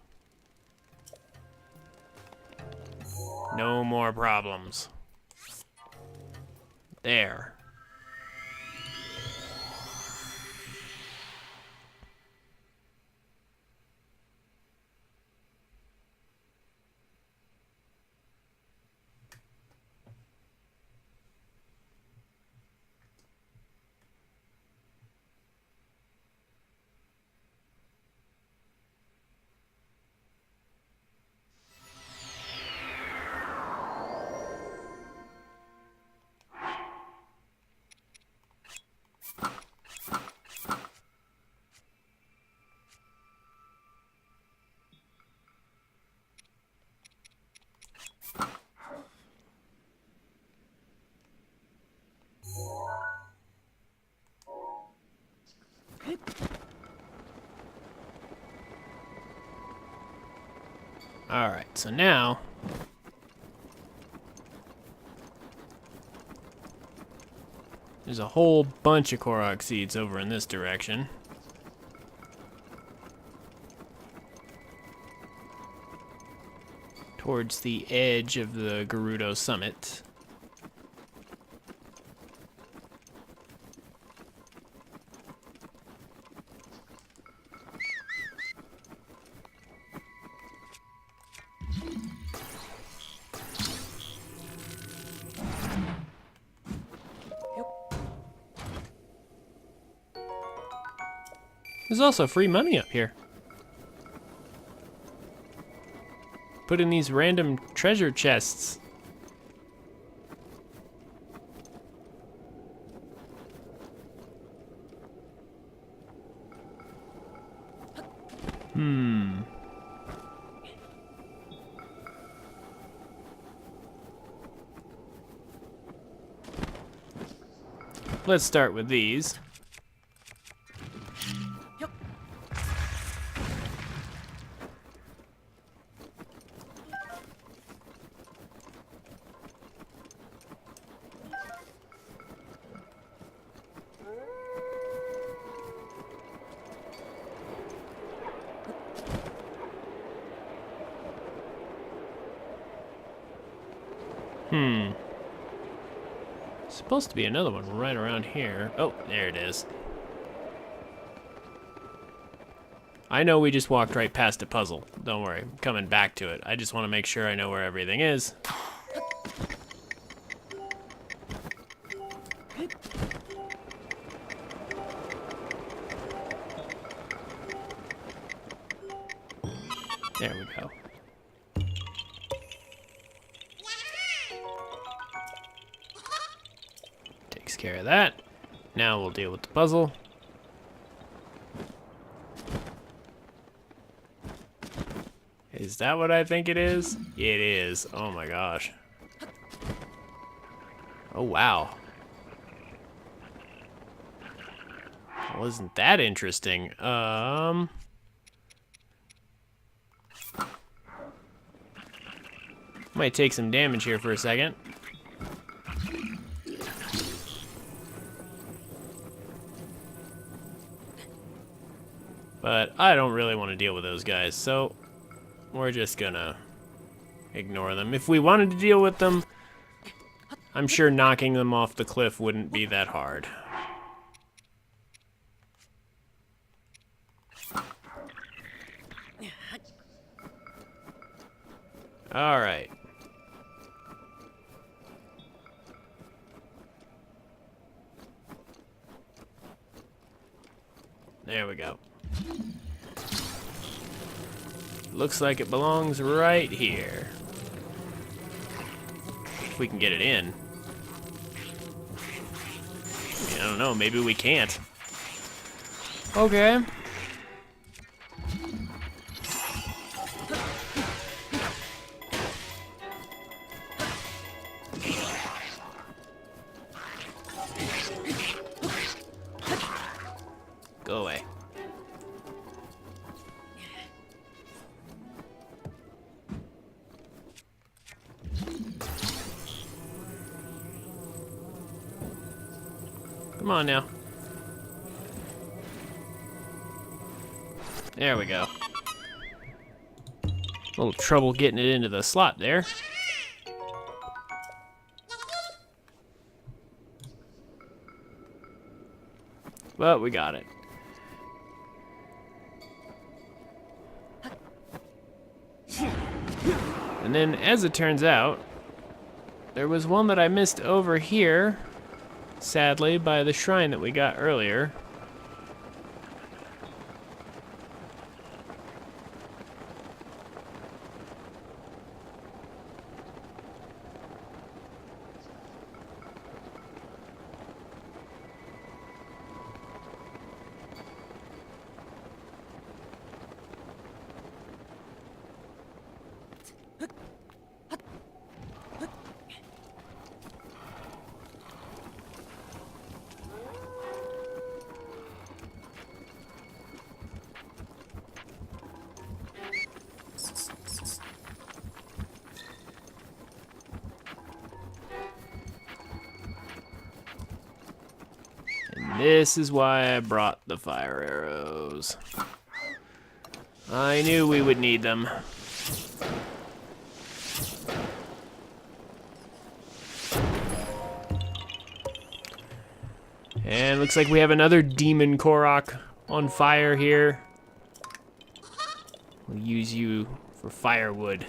No more problems. There. Alright, so now... there's a whole bunch of korok seeds over in this direction. Towards the edge of the Gerudo summit. There's also free money up here. Put in these random treasure chests. Let's start with these. Supposed to be another one right around here. Oh, there it is. I know we just walked right past a puzzle. Don't worry, I'm coming back to it. I just want to make sure I know where everything is. There we go. Takes care of that. Now we'll deal with the puzzle. Is that what I think it is? It is. Oh my gosh. Oh wow. Wasn't that interesting? Might take some damage here for a second. But I don't really want to deal with those guys, so we're just gonna ignore them. If we wanted to deal with them, I'm sure knocking them off the cliff wouldn't be that hard. All right. There we go. Looks like it belongs right here. If we can get it in. I mean, I don't know, maybe we can't. Okay. Go away. Come on now. There we go. A little trouble getting it into the slot there. But we got it. And then, as it turns out, there was one that I missed over here, sadly, by the shrine that we got earlier. This is why I brought the fire arrows. I knew we would need them. And looks like we have another demon korok on fire here. We'll use you for firewood.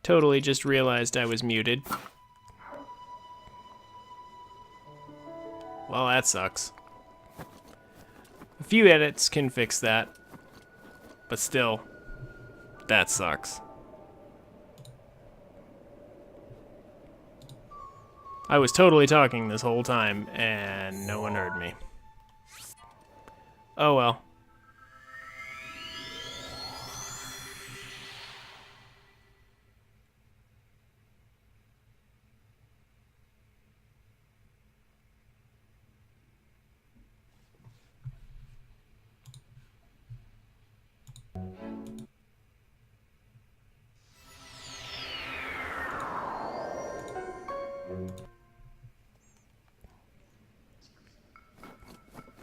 Totally just realized I was muted. Well, that sucks. A few edits can fix that. But still, that sucks. I was totally talking this whole time, and no one heard me. Oh well.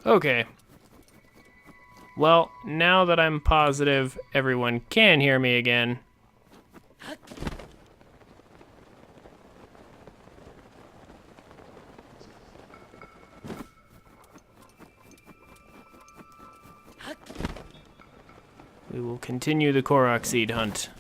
Okay. Well, now that I'm positive everyone can hear me again, we will continue the korok seed hunt.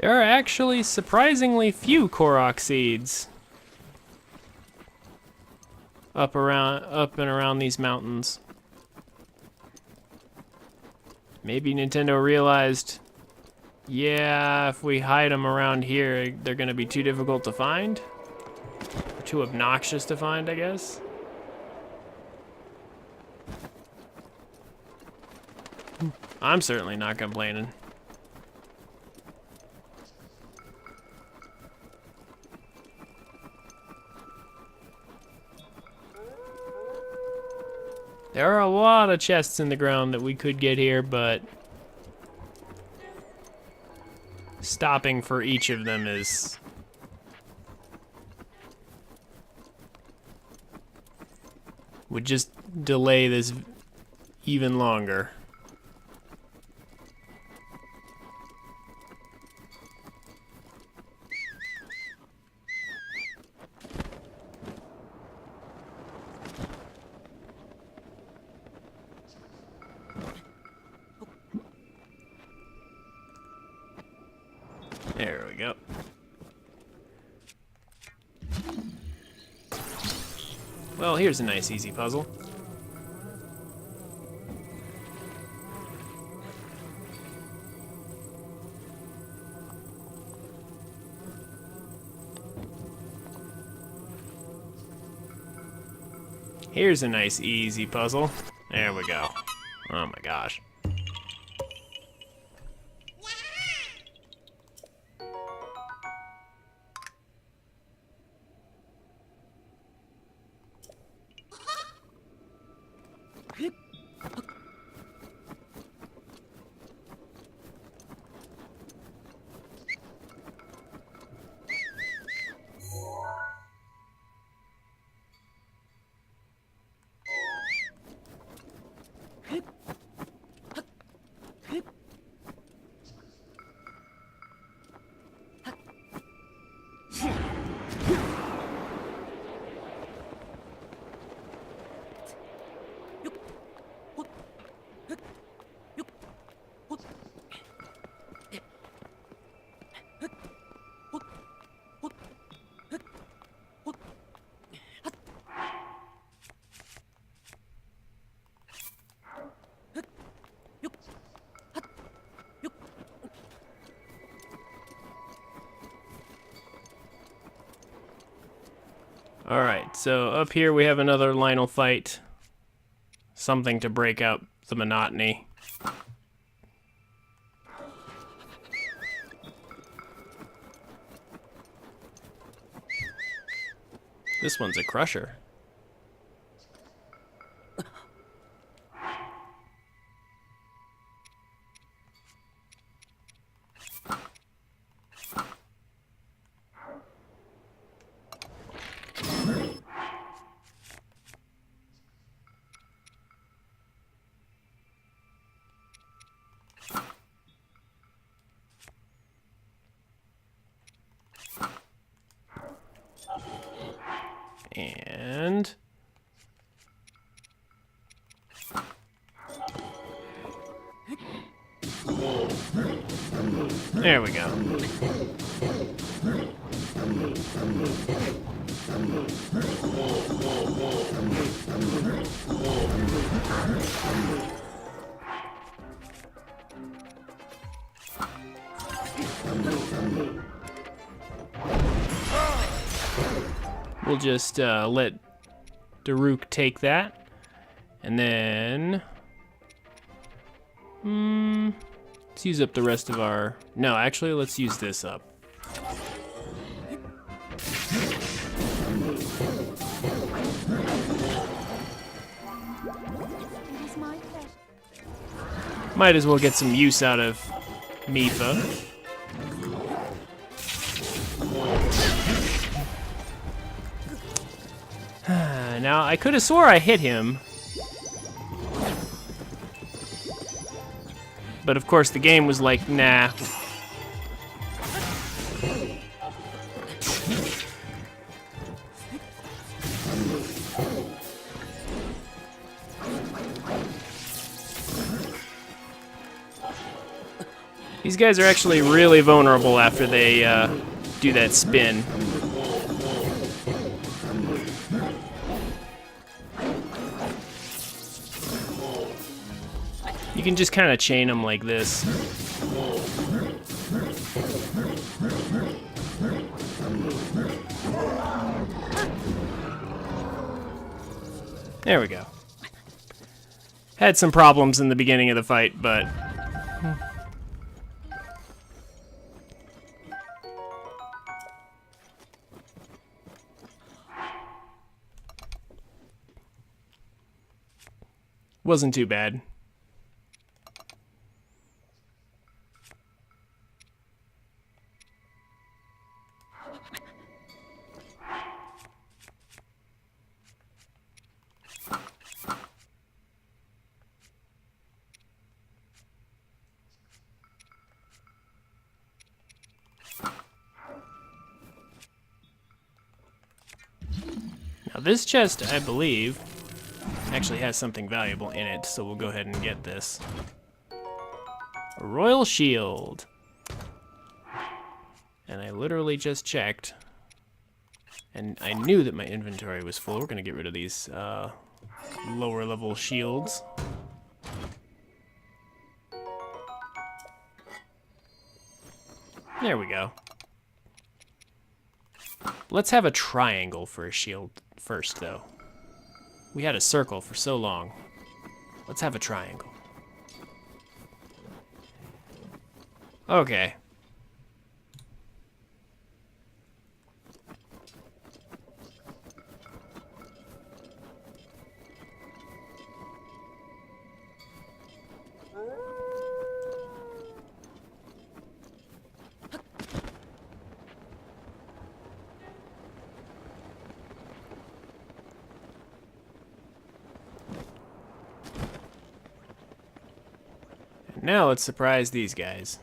There are actually surprisingly few korok seeds up and around these mountains. Maybe Nintendo realized, yeah, if we hide them around here, they're gonna be too difficult to find. Or too obnoxious to find, I guess. I'm certainly not complaining. There are a lot of chests in the ground that we could get here, but stopping for each of them would just delay this even longer. There we go. Well, here's a nice easy puzzle. Here's a nice easy puzzle. There we go. Oh my gosh. Alright, so up here we have another Lynel fight. Something to break up the monotony. This one's a crusher. And there we go. We'll just let Daruk take that, and then let's use up the rest of our. No, actually, let's use this up. Might as well get some use out of Mifa. Now, I could have swore I hit him. But of course the game was like, nah. These guys are actually really vulnerable after they do that spin. You can just kind of chain them like this. There we go. Had some problems in the beginning of the fight, but... wasn't too bad. Now this chest, I believe, actually has something valuable in it, so we'll go ahead and get this. A royal shield. And I literally just checked, and I knew that my inventory was full. We're gonna get rid of these lower level shields. There we go. Let's have a triangle for a shield first, though. We had a circle for so long. Let's have a triangle. Okay. Now let's surprise these guys.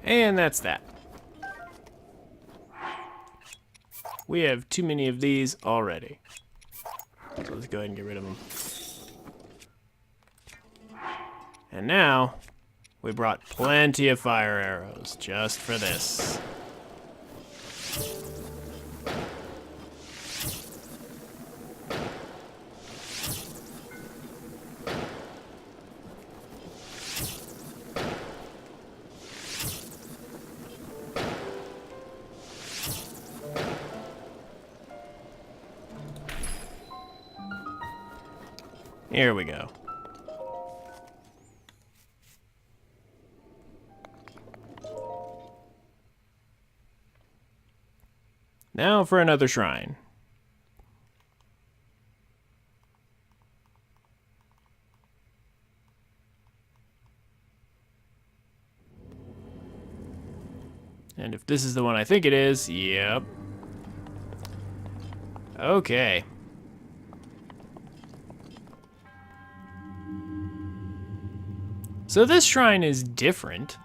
And that's that. We have too many of these already. So let's go ahead and get rid of them. And now, we brought plenty of fire arrows just for this. Here we go. Now for another shrine. And if this is the one I think it is, yep. Okay. So this shrine is different.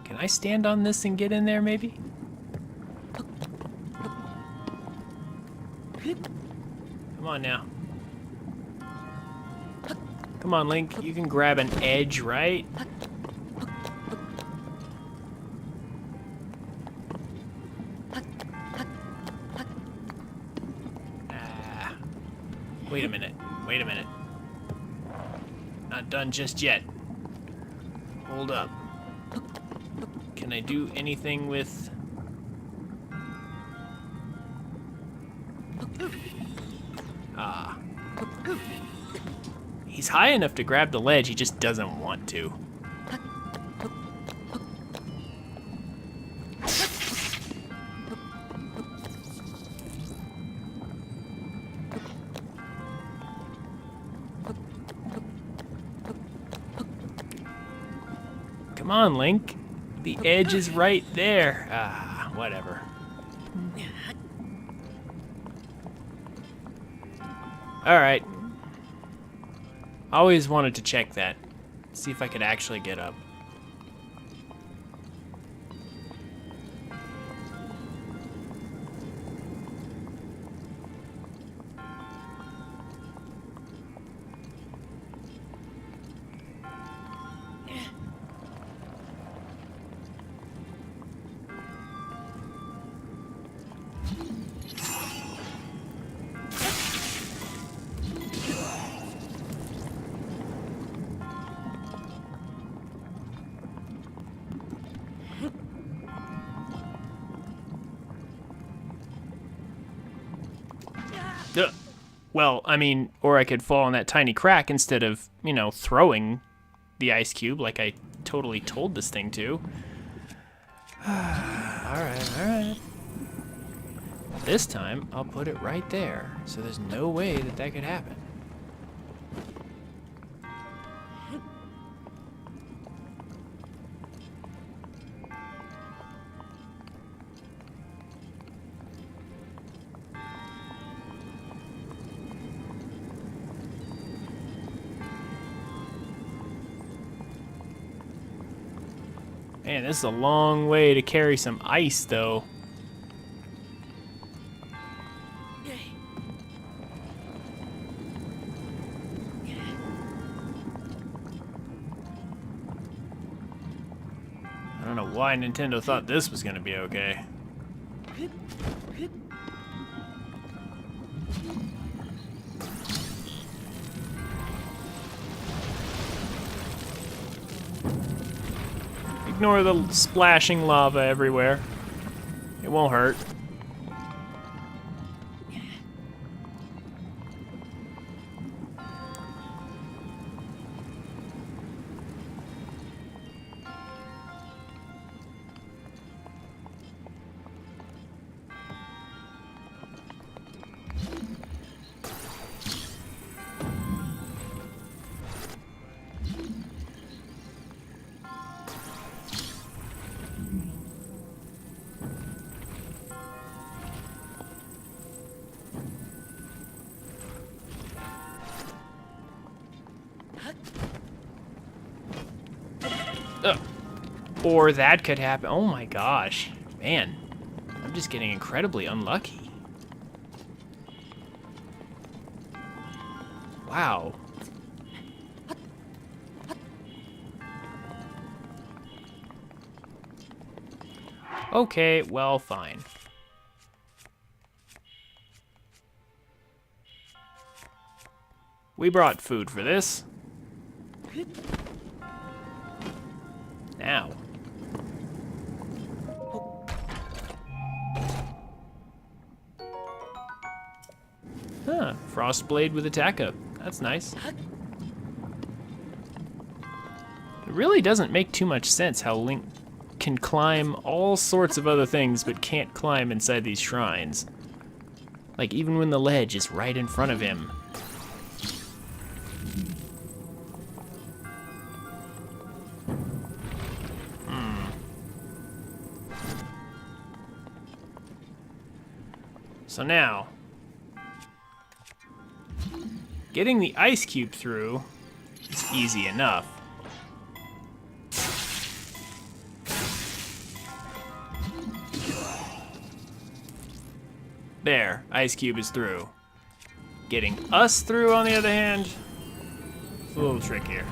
Can I stand on this and get in there, maybe? Come on now. Come on, Link. You can grab an edge, right? Wait a minute. Wait a minute. Not done just yet. Hold up. Can I do anything with... He's high enough to grab the ledge, he just doesn't want to. Come on, Link. The edge is right there. Ah, whatever. Alright. Always wanted to check that. See if I could actually get up. Well, I mean, or I could fall in that tiny crack instead of, you know, throwing the ice cube like I totally told this thing to. Alright. This time, I'll put it right there, so there's no way that that could happen. Man, this is a long way to carry some ice, though. I don't know why Nintendo thought this was gonna be okay. Ignore the splashing lava everywhere. It won't hurt. Or that could happen. Oh my gosh. Man, I'm just getting incredibly unlucky. Wow. Okay, well, fine. We brought food for this. Now. Huh, Frostblade with attack up. That's nice. It really doesn't make too much sense how Link can climb all sorts of other things but can't climb inside these shrines. Like even when the ledge is right in front of him. So now, getting the ice cube through is easy enough. There, ice cube is through. Getting us through, on the other hand, it's a little trickier.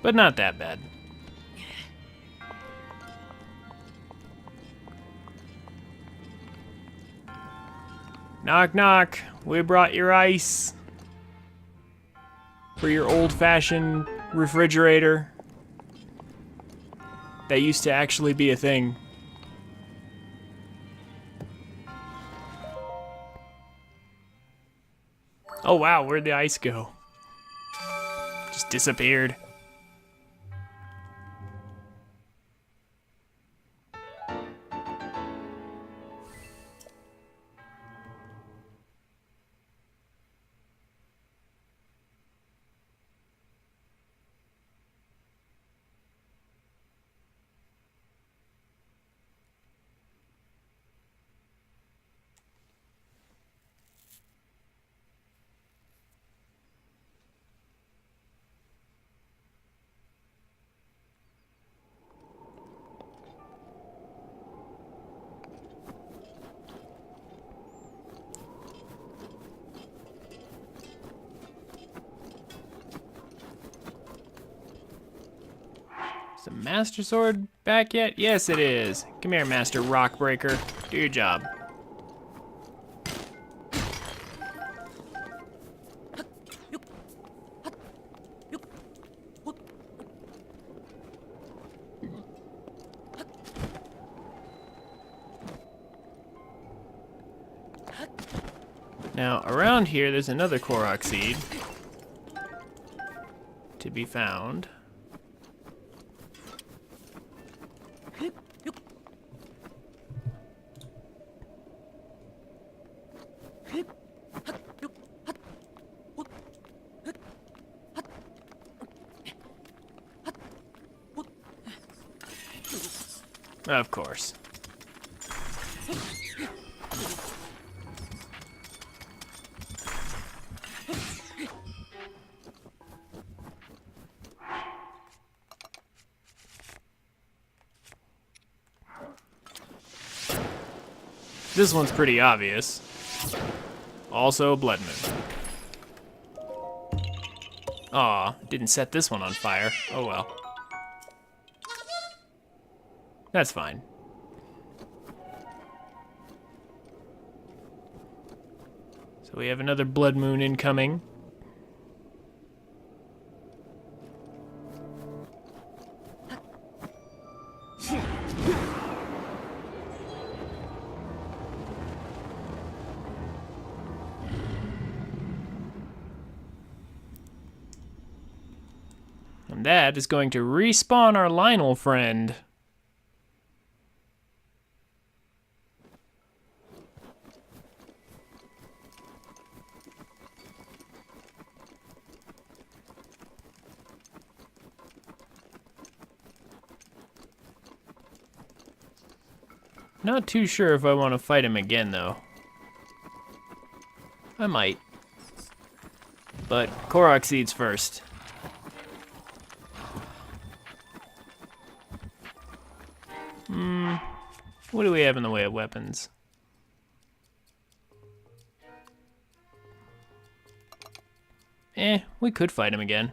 But not that bad. Knock, knock. We brought your ice. For your old-fashioned refrigerator. That used to actually be a thing. Oh wow, where'd the ice go? Just disappeared. Is the Master Sword back yet? Yes, it is. Come here, Master Rockbreaker. Do your job. Now, around here, there's another korok seed to be found. Of course. This one's pretty obvious. Also, Blood Moon. Aw, didn't set this one on fire. Oh well. That's fine. So we have another Blood Moon incoming. And that is going to respawn our Lynel friend. Not too sure if I want to fight him again, though. I might. But korok seeds first. What do we have in the way of weapons? We could fight him again.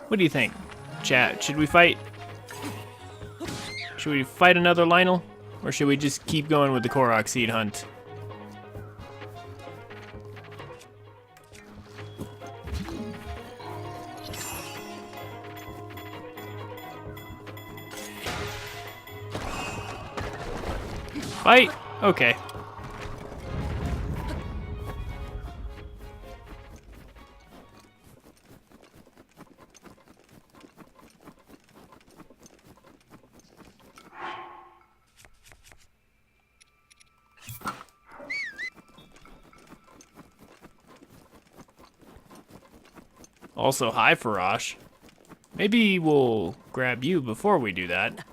What do you think, chat? Should we fight? Should we fight another Lynel? Or should we just keep going with the korok seed hunt? Fight? Okay. Also, hi, Farash. Maybe we'll grab you before we do that.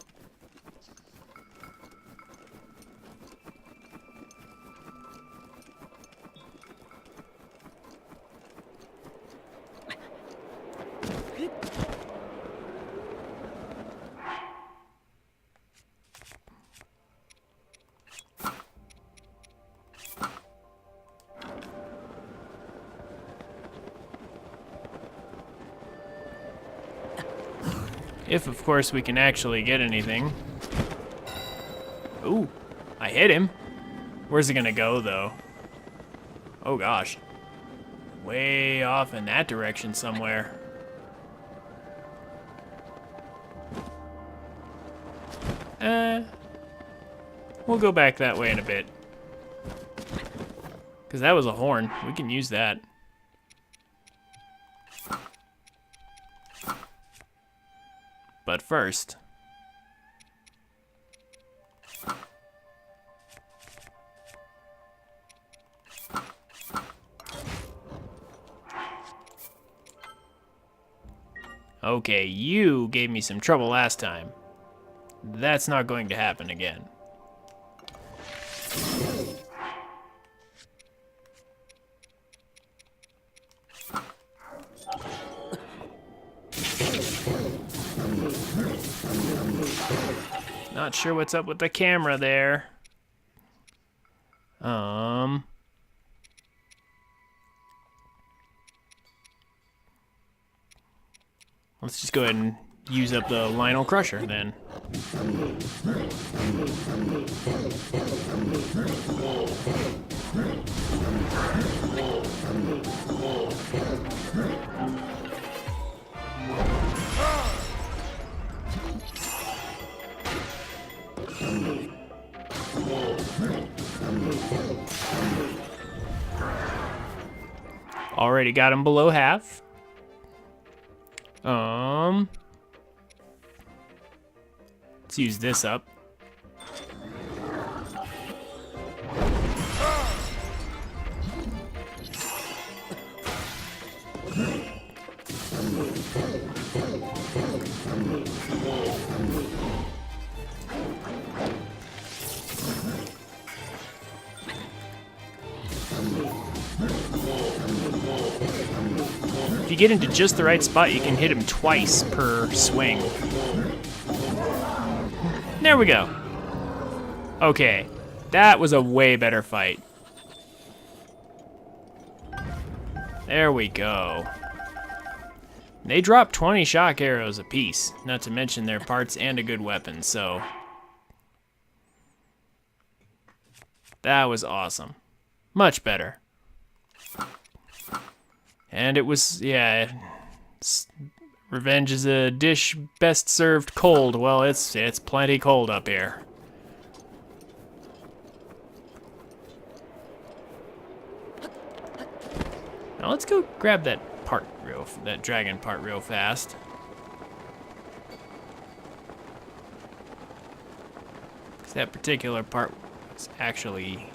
If, of course, we can actually get anything. Ooh, I hit him. Where's it gonna go, though? Oh, gosh. Way off in that direction somewhere. We'll go back that way in a bit. Because that was a horn. We can use that. But first... Okay, you gave me some trouble last time. That's not going to happen again. Not sure what's up with the camera there. Let's just go ahead and use up the Lynel crusher then. Already got him below half. Let's use this up. If you get into just the right spot, you can hit him twice per swing. There we go. Okay, that was a way better fight. There we go. They drop 20 shock arrows apiece, not to mention their parts and a good weapon, so... That was awesome. Much better. And it was, yeah, revenge is a dish best served cold. Well, it's plenty cold up here. Now let's go grab that dragon part real fast. Because that particular part was actually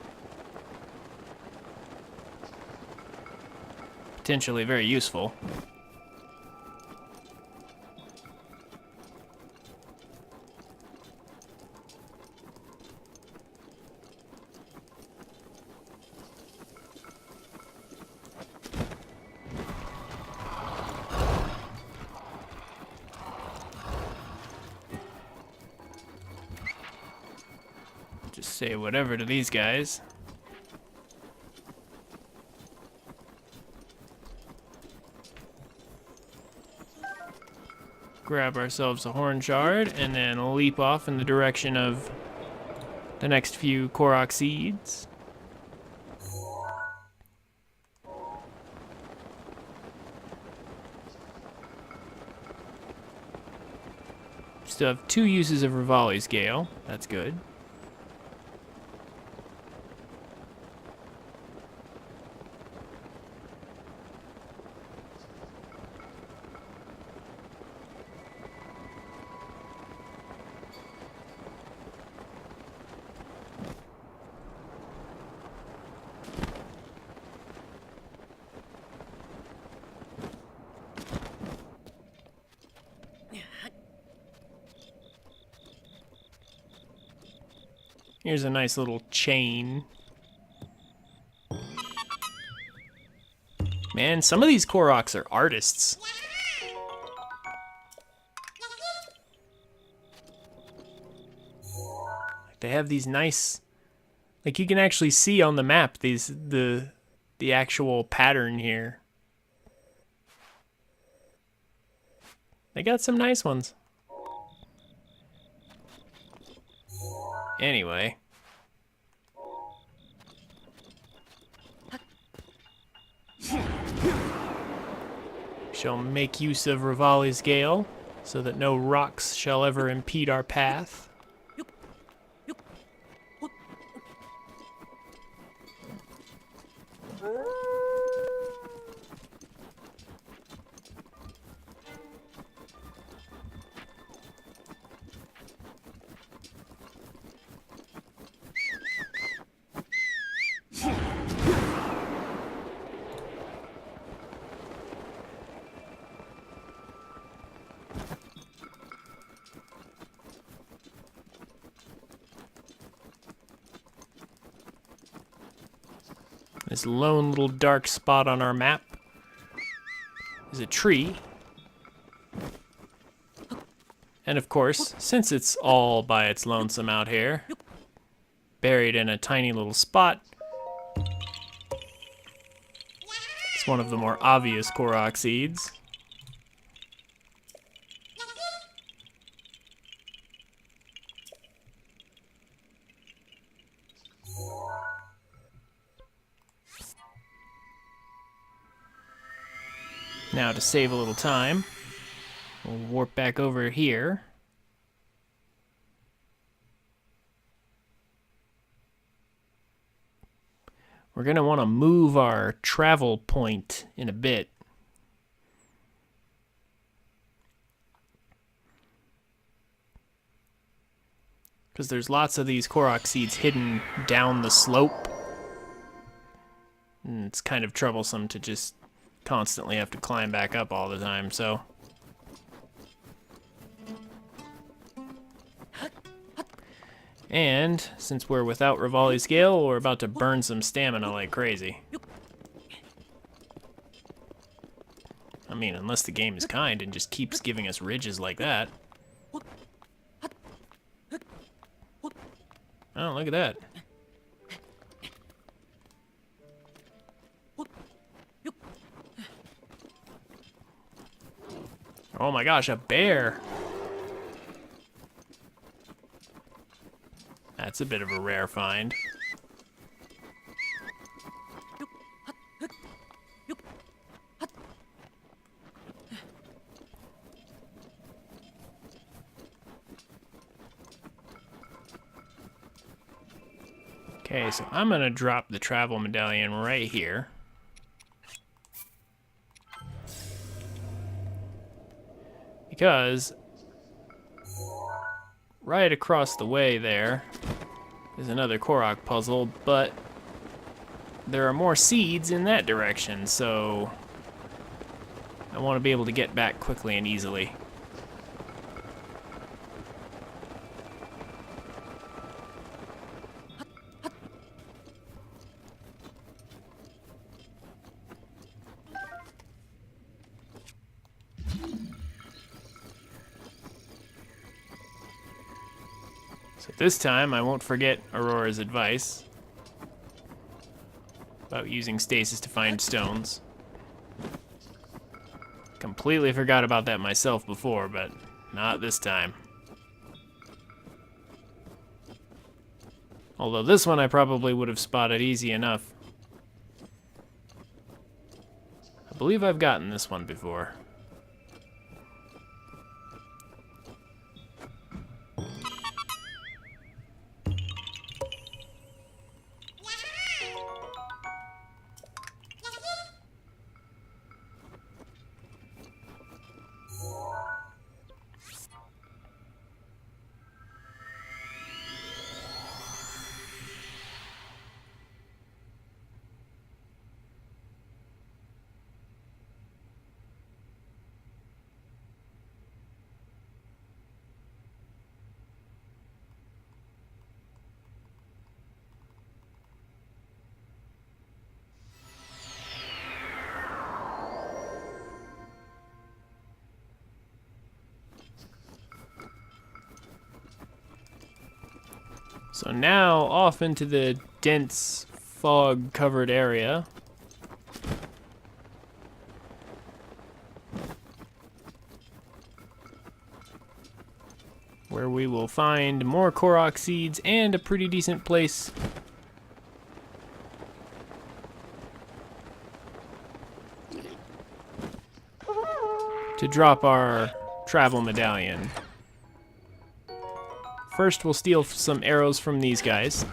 potentially very useful. Just say whatever to these guys. Grab ourselves a horn shard and then leap off in the direction of the next few korok seeds. Still have 2 uses of Rivali's Gale. That's good. Here's a nice little chain. Man, some of these koroks are artists. They have these nice, like you can actually see on the map the actual pattern here. They got some nice ones. Anyway. Shall make use of Rivali's Gale, so that no rocks shall ever impede our path. This lone little dark spot on our map is a tree. And of course, since it's all by its lonesome out here, buried in a tiny little spot, it's one of the more obvious korok seeds. Now to save a little time, we'll warp back over here. We're going to want to move our travel point in a bit. Because there's lots of these korok seeds hidden down the slope. And it's kind of troublesome to just constantly have to climb back up all the time, so. And since we're without Rivali's Gale, we're about to burn some stamina like crazy. I mean, unless the game is kind and just keeps giving us ridges like that. Oh, look at that. Oh my gosh, a bear! That's a bit of a rare find. Okay, so I'm gonna drop the travel medallion right here. Because right across the way there is another korok puzzle, but there are more seeds in that direction, so I want to be able to get back quickly and easily. So this time I won't forget Aurora's advice about using stasis to find stones. Completely forgot about that myself before, but not this time. Although this one I probably would have spotted easy enough. I believe I've gotten this one before. So now off into the dense fog-covered area. Where we will find more korok seeds and a pretty decent place to drop our travel medallion. First, we'll steal some arrows from these guys.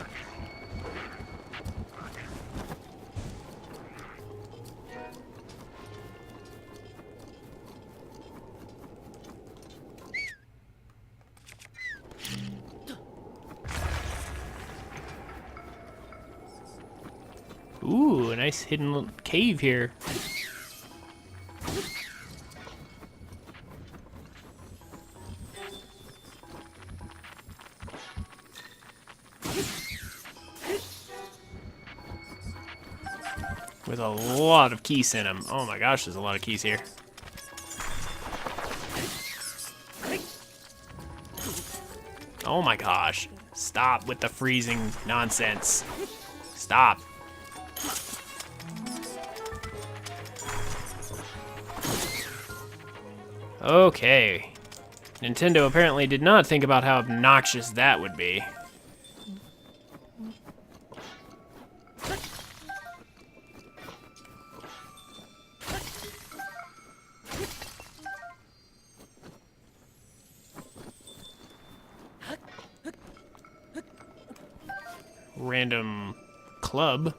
Ooh, a nice hidden little cave here. with a lot of keys in them. Oh my gosh, there's a lot of keys here. Oh my gosh. Stop with the freezing nonsense. Stop. Okay. Nintendo apparently did not think about how obnoxious that would be. Random club.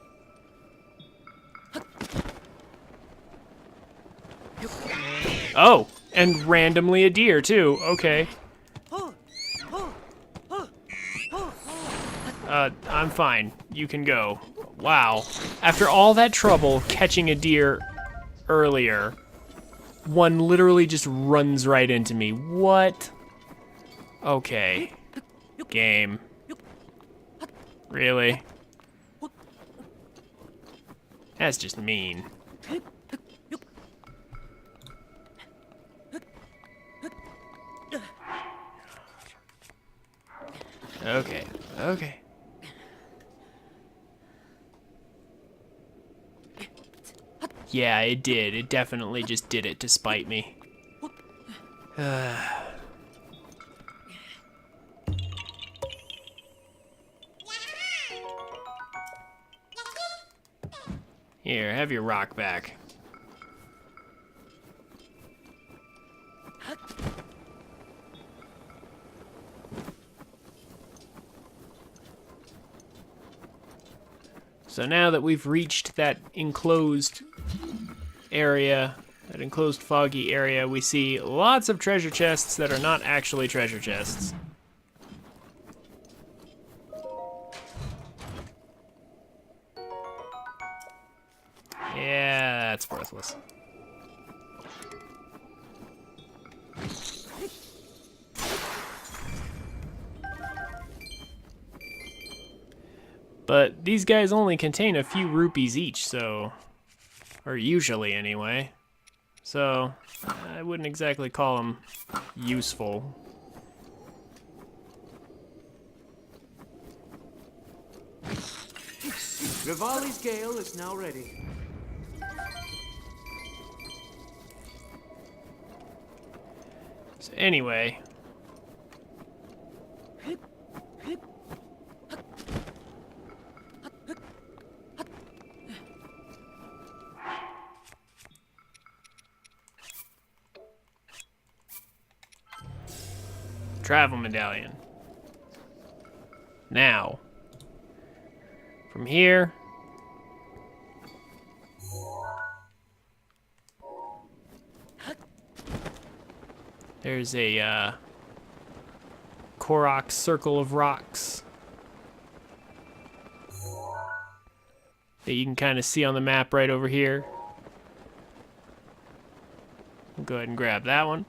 Oh, and randomly a deer too. Okay. I'm fine. You can go. Wow. After all that trouble catching a deer earlier, one literally just runs right into me. What? Okay. Game. Really? That's just mean. Okay, okay. Yeah, it did. It definitely just did it to spite me. Here, have your rock back. So now that we've reached that enclosed area, that enclosed foggy area, we see lots of treasure chests that are not actually treasure chests. Yeah, that's worthless. But these guys only contain a few rupees each, so... Or usually, anyway. So, I wouldn't exactly call them useful. Rivali's Gale is now ready. So anyway... Travel medallion. Now, from here, there's a korok circle of rocks that you can kind of see on the map right over here. We'll go ahead and grab that one.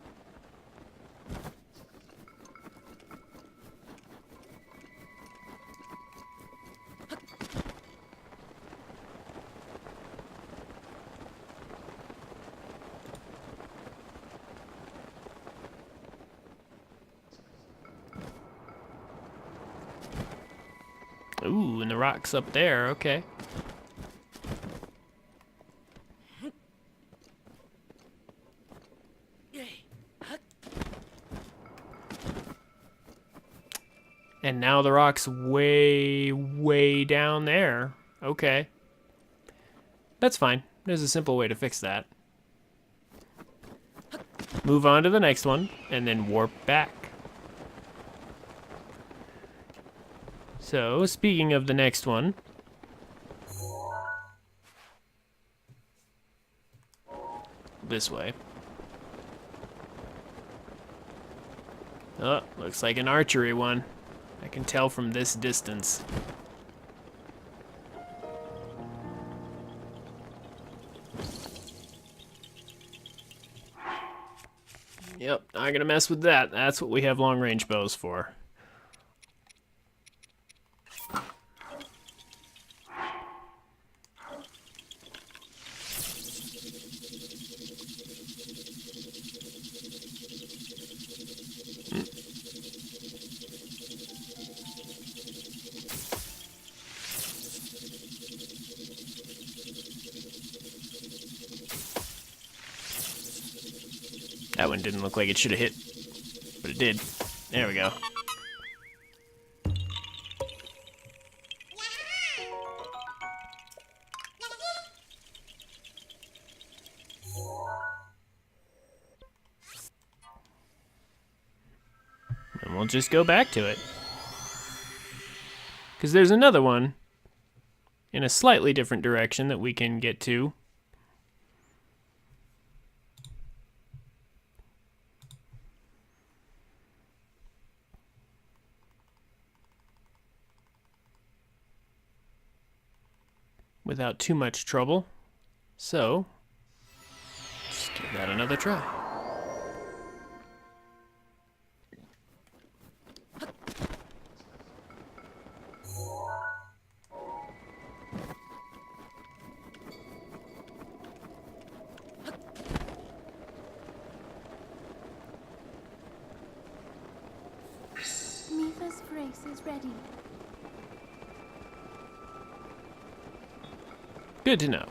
Ooh, and the rock's up there, okay. And now the rock's way, way down there. Okay. That's fine. There's a simple way to fix that. Move on to the next one, and then warp back. So, speaking of the next one, this way. Oh, looks like an archery one. I can tell from this distance. Yep, not gonna mess with that. That's what we have long-range bows for. That one didn't look like it should have hit, but it did. There we go. And we'll just go back to it. Because there's another one in a slightly different direction that we can get to. Without too much trouble. So, let's give that another try. Mifa's brace is ready. Good to know.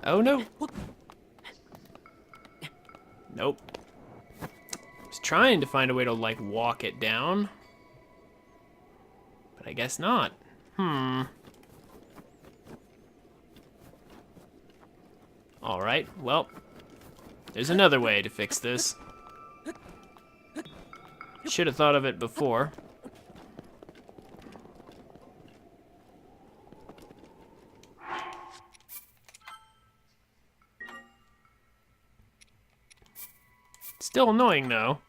Oh no. Nope. I was trying to find a way to, like, walk it down. But I guess not. Alright, well, there's another way to fix this. Should have thought of it before. Still annoying, though.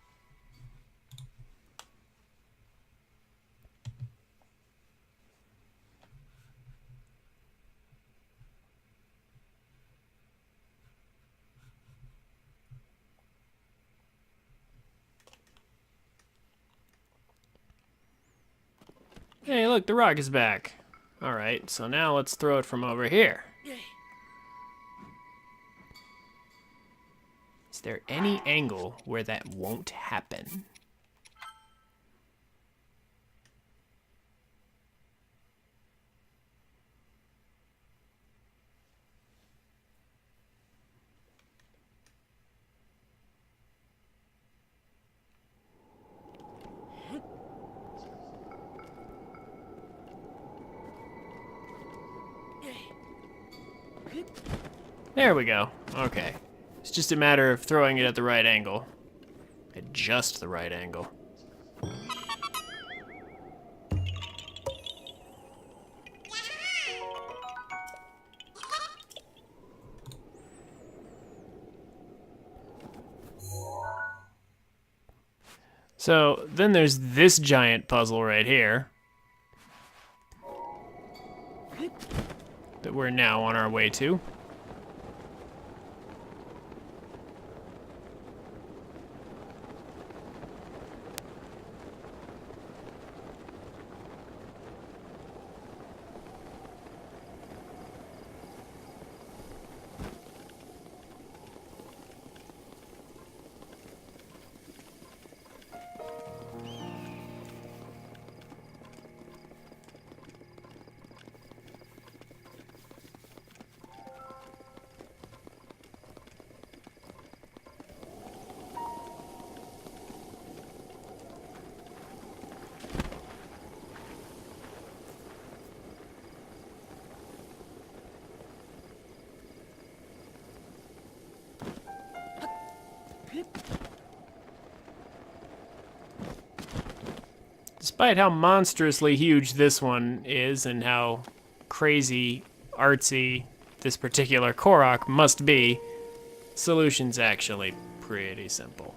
Hey, look, the rock is back. Alright, so now let's throw it from over here. Is there any angle where that won't happen? There we go. Okay. It's just a matter of throwing it at the right angle. At just the right angle. So, then there's this giant puzzle right here. That we're now on our way to. Despite how monstrously huge this one is and how crazy artsy this particular korok must be, solution's actually pretty simple.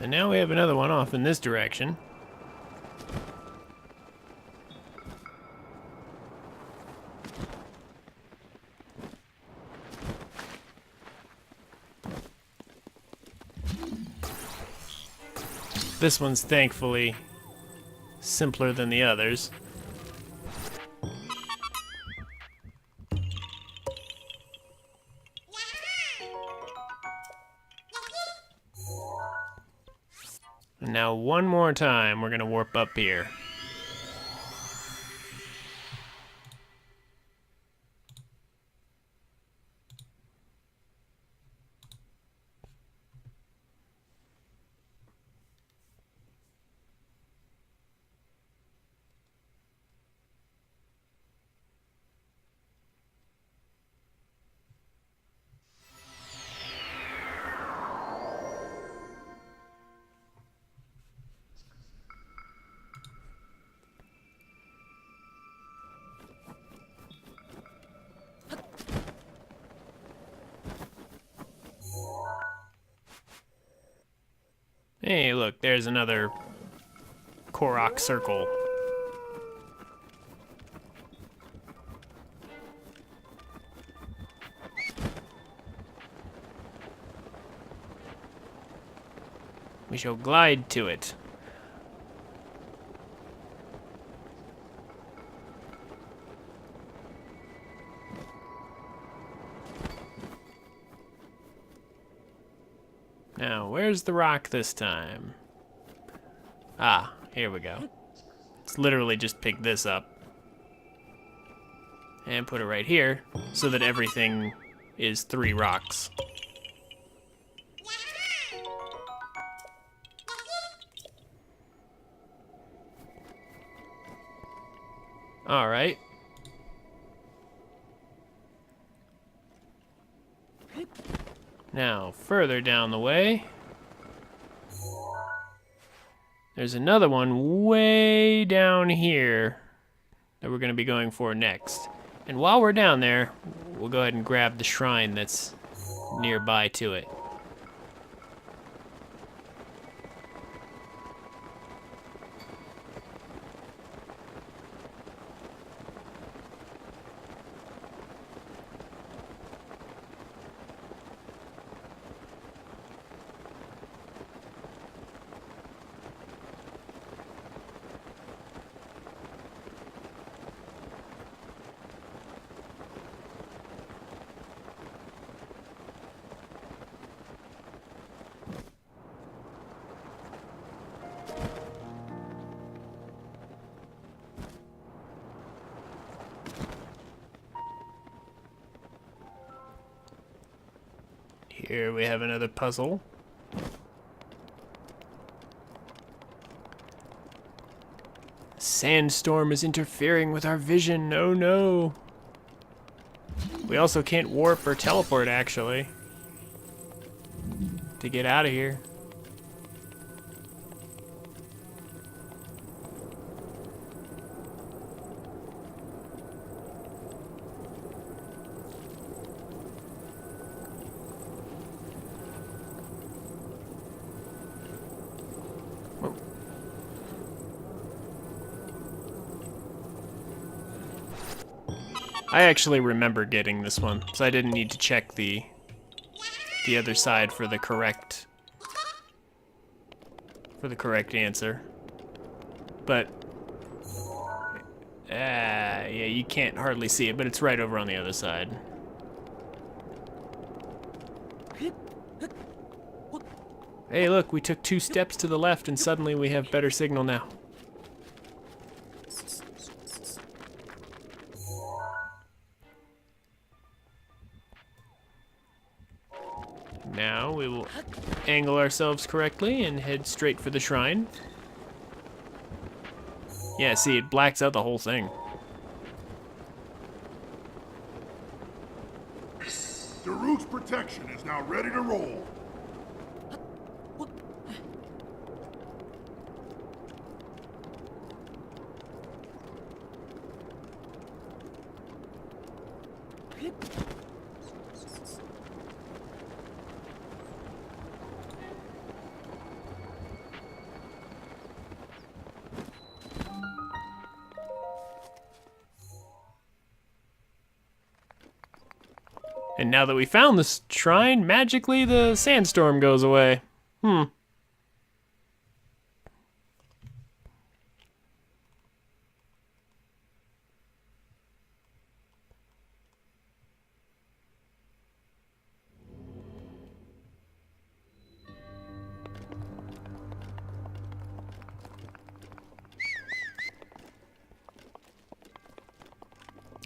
So now we have another one off in this direction. This one's thankfully simpler than the others. And now one more time, we're gonna warp up here. Hey, look, there's another korok circle. We shall glide to it. Now, where's the rock this time? Ah, here we go. Let's literally just pick this up and put it right here so that everything is 3 rocks. All right. Now, further down the way, there's another one way down here that we're going to be going for next. And while we're down there, we'll go ahead and grab the shrine that's nearby to it. Here we have another puzzle. Sandstorm is interfering with our vision. Oh no. We also can't warp or teleport, actually, to get out of here. I actually remember getting this one, so I didn't need to check the other side for the correct answer. But yeah, you can't hardly see it, but it's right over on the other side. Hey, look, we took 2 steps to the left and suddenly we have better signal now. Now we will angle ourselves correctly and head straight for the shrine. Yeah, see, it blacks out the whole thing. Daruk's protection is now ready to roll. And now that we found this shrine, magically the sandstorm goes away.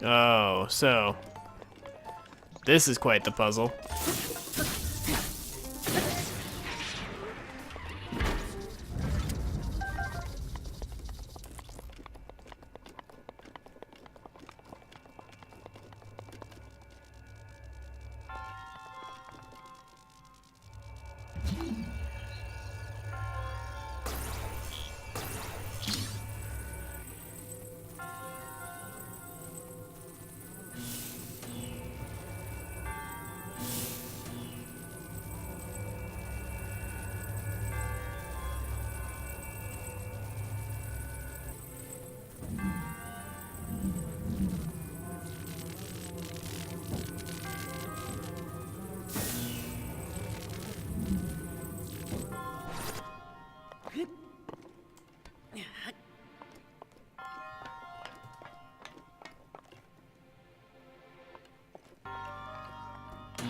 Oh, so this is quite the puzzle.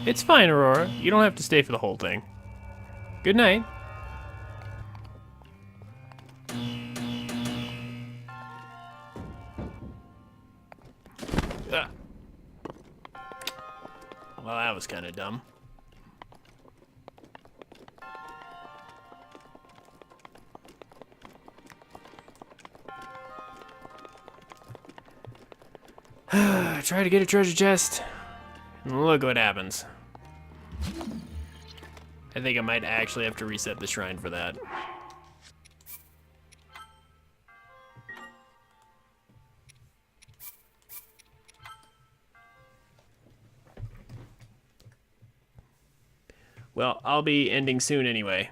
It's fine, Aurora. You don't have to stay for the whole thing. Good night. Ugh. Well, that was kind of dumb. Try to get a treasure chest. Look what happens. I think I might actually have to reset the shrine for that. Well, I'll be ending soon anyway.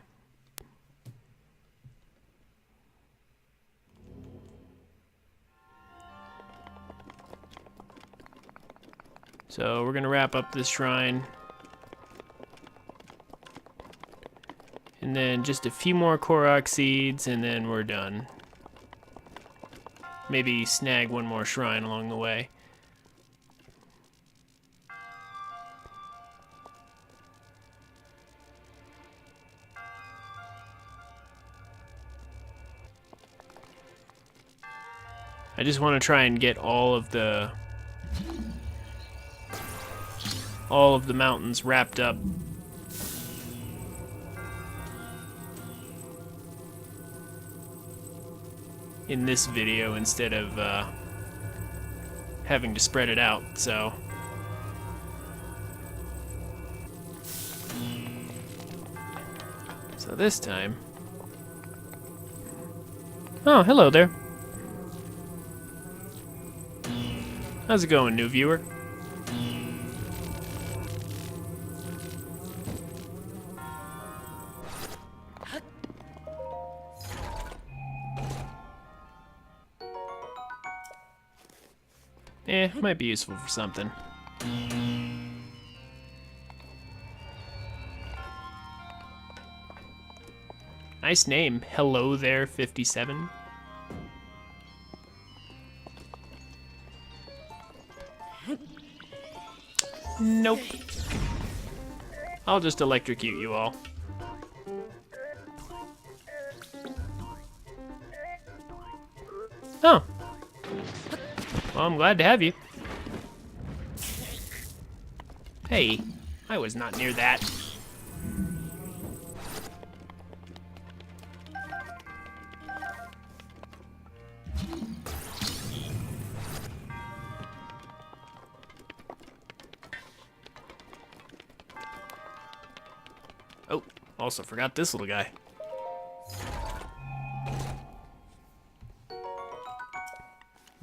So we're gonna wrap up this shrine. And then just a few more korok seeds and then we're done. Maybe snag one more shrine along the way. I just want to try and get all of the mountains wrapped up. In this video instead of having to spread it out, so. So this time. Oh, hello there. How's it going, new viewer? Might be useful for something. Nice name. Hello there, 57. Nope. I'll just electrocute you all. Oh. Well, I'm glad to have you. Hey, I was not near that. Oh, also forgot this little guy.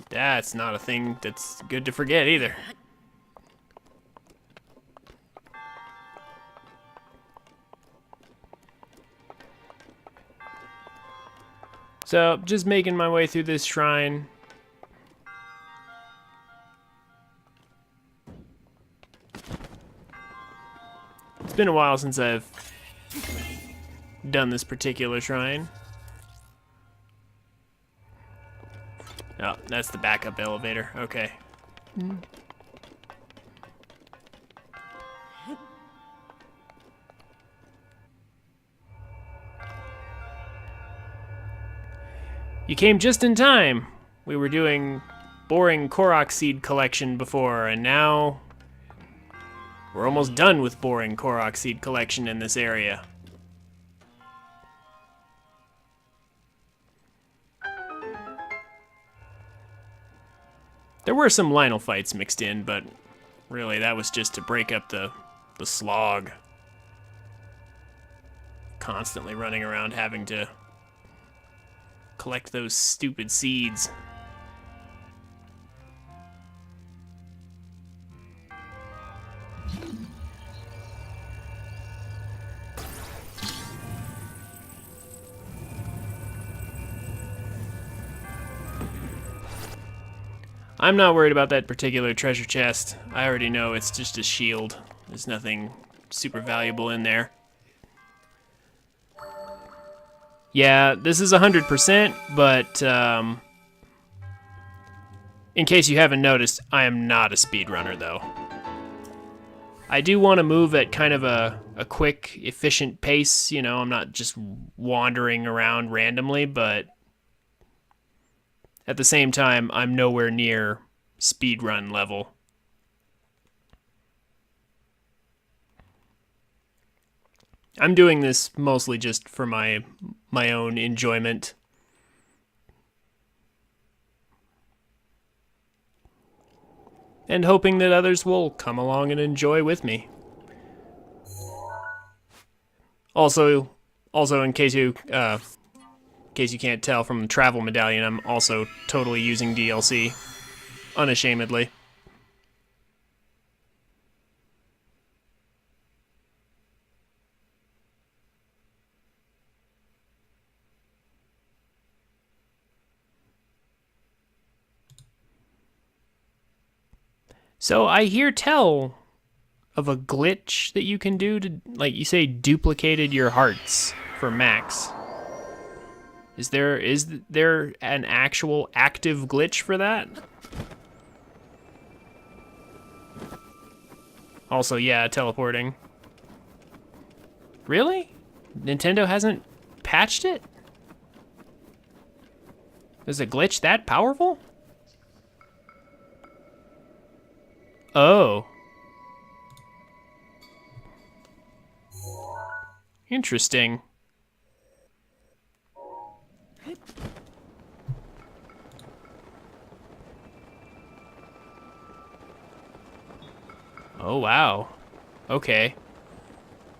That's not a thing that's good to forget either. So, just making my way through this shrine. been a while since I've done this particular shrine. Oh, that's the backup elevator. Okay. You came just in time. We were doing boring korok seed collection before, and now we're almost done with boring korok seed collection in this area. There were some Lynel fights mixed in, but really that was just to break up the slog. Constantly running around having to collect those stupid seeds. I'm not worried about that particular treasure chest. I already know it's just a shield. There's nothing super valuable in there. Yeah, this is 100%, but in case you haven't noticed, I am not a speedrunner though. I do want to move at kind of a quick, efficient pace, you know, I'm not just wandering around randomly, but at the same time, I'm nowhere near speedrun level. I'm doing this mostly just for my own enjoyment. And hoping that others will come along and enjoy with me. Also in case you can't tell from the travel medallion, I'm also totally using DLC, unashamedly. So I hear tell of a glitch that you can do to, like you say, duplicated your hearts for max. Is there an actual active glitch for that? Also, yeah, teleporting. Really? Nintendo hasn't patched it? Is a glitch that powerful? Oh. Interesting. Oh wow. Okay.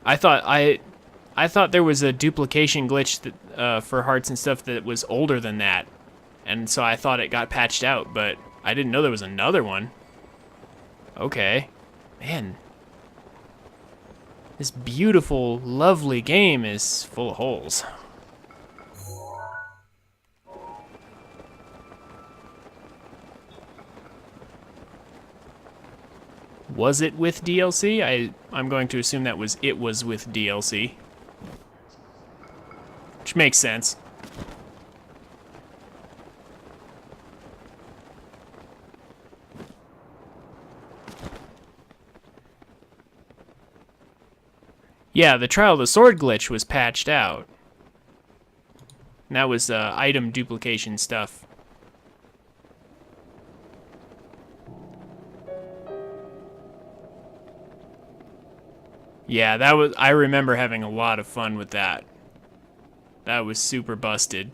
I thought there was a duplication glitch that, for hearts and stuff that was older than that. And so I thought it got patched out, but I didn't know there was another one. Okay. Man. This beautiful, lovely game is full of holes. Was it with DLC? I'm going to assume that it was with DLC. Which makes sense. Yeah, the Trial of the Sword glitch was patched out. And that was item duplication stuff. Yeah, I remember having a lot of fun with that. That was super busted.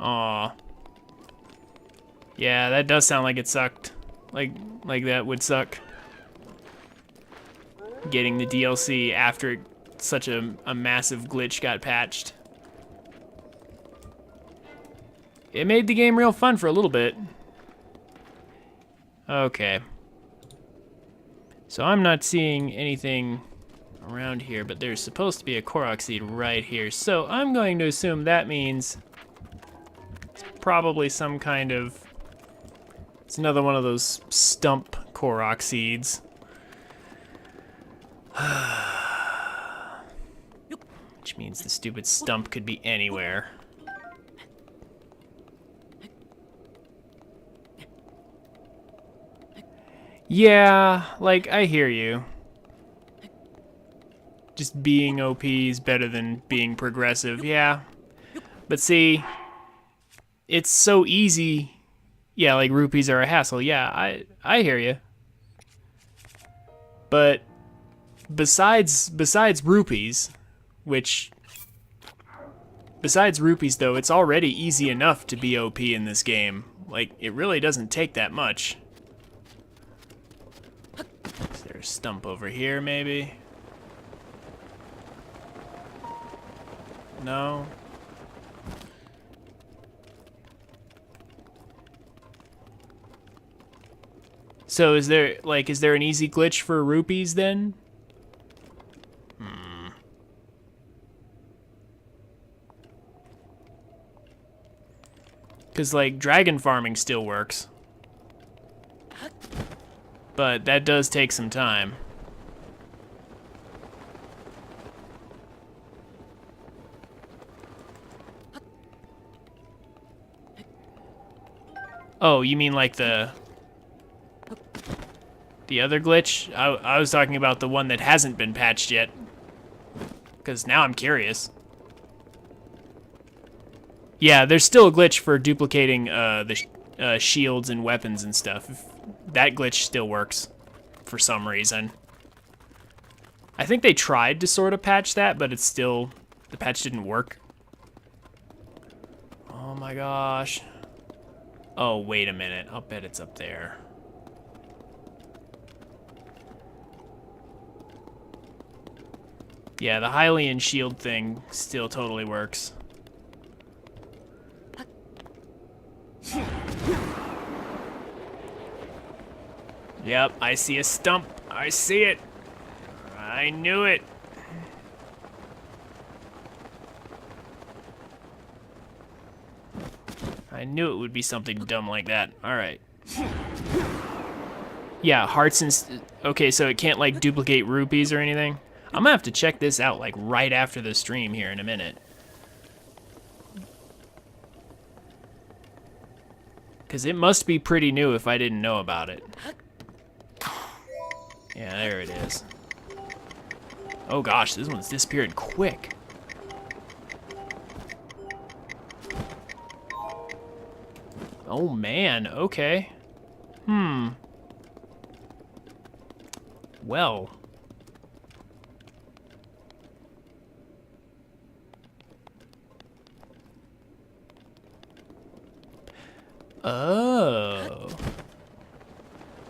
Aw. Yeah, that does sound like it sucked. Like that would suck. Getting the DLC after such a massive glitch got patched. It made the game real fun for a little bit. Okay. So I'm not seeing anything around here, but there's supposed to be a korok seed right here. So I'm going to assume that means it's probably some kind of... It's another one of those stump korok seeds. Which means the stupid stump could be anywhere. Yeah, like, I hear you. Just being OP is better than being progressive, yeah. But see, it's so easy. Yeah, like rupees are a hassle. Yeah, I hear you. But besides rupees, besides rupees though, it's already easy enough to be OP in this game. Like, it really doesn't take that much. Is there a stump over here, maybe? No? So is there an easy glitch for rupees then? Because, like, dragon farming still works. But that does take some time. Oh, you mean like the other glitch? I was talking about the one that hasn't been patched yet. Because now I'm curious. Yeah, there's still a glitch for duplicating the shields and weapons and stuff. That glitch still works for some reason. I think they tried to sort of patch that, but it's still... the patch didn't work. Oh my gosh. Oh, wait a minute. I'll bet it's up there. Yeah, the Hylian shield thing still totally works. Yep, I see a stump. I see it. I knew it. I knew it would be something dumb like that. All right. Yeah, hearts and... okay, so it can't, like, duplicate rupees or anything? I'm gonna have to check this out, like, right after the stream here in a minute. Because it must be pretty new if I didn't know about it. Yeah, there it is. Oh gosh, this one's disappeared quick. Oh man, okay. Well. Oh.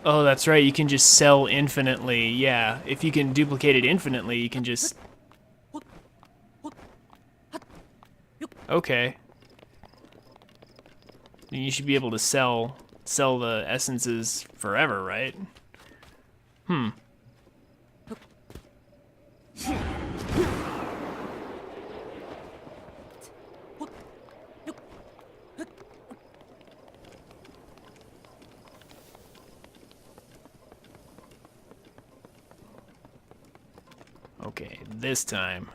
Oh, that's right, you can just sell infinitely. Yeah, if you can duplicate it infinitely, you can just... Okay. You should be able to sell the essences forever, right? Okay, this time.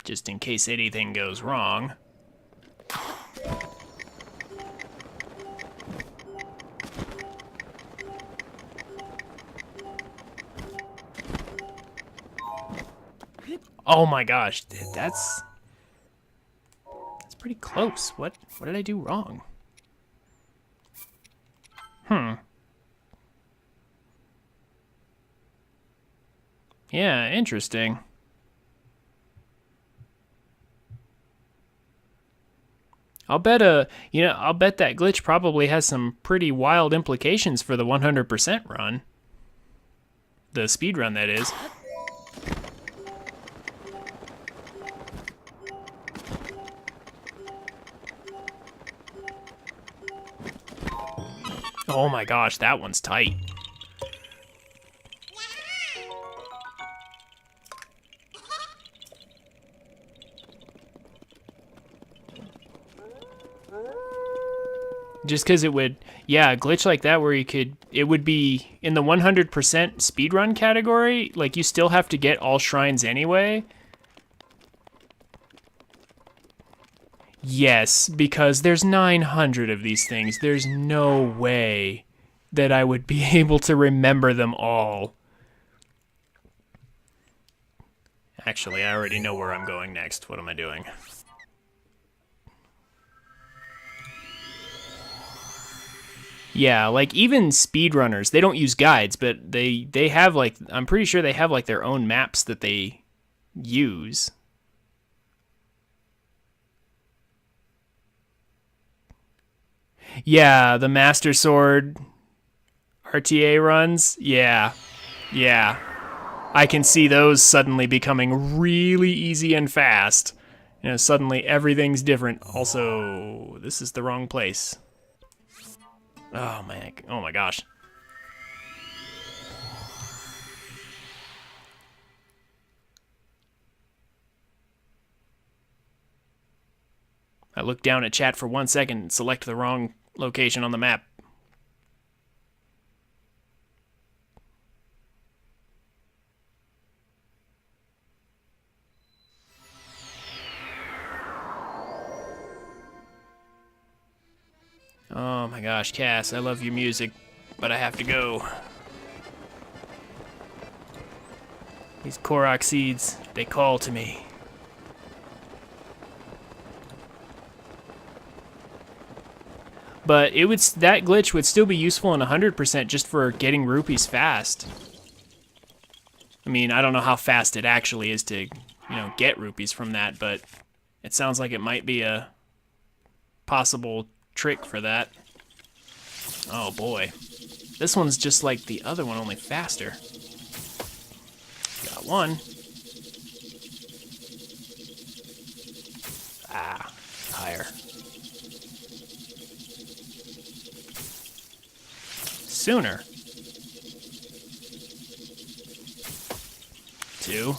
Just in case anything goes wrong. Oh my gosh, that's pretty close. What did I do wrong? Yeah, interesting. I'll bet I'll bet that glitch probably has some pretty wild implications for the 100% run. The speed run, that is. Oh my gosh, that one's tight. Just because it would, yeah, a glitch like that where you could, it would be in the 100% speedrun category, like you still have to get all shrines anyway. Yes, because there's 900 of these things. There's no way that I would be able to remember them all. Actually, I already know where I'm going next. What am I doing? Yeah, like even speedrunners, they don't use guides, but they have like, I'm pretty sure they have like their own maps that they use. Yeah, the Master Sword RTA runs. Yeah. Yeah. I can see those suddenly becoming really easy and fast. You know, suddenly everything's different. Also, this is the wrong place. Oh my gosh. I looked down at chat for 1 second and select the wrong location on the map. Oh my gosh, Cass, I love your music, but I have to go. These korok seeds, they call to me. But that glitch would still be useful in 100% just for getting rupees fast. I mean, I don't know how fast it actually is to, get rupees from that, but it sounds like it might be a possible trick for that. Oh boy. This one's just like the other one, only faster. Got one. Ah, higher. Sooner. 2.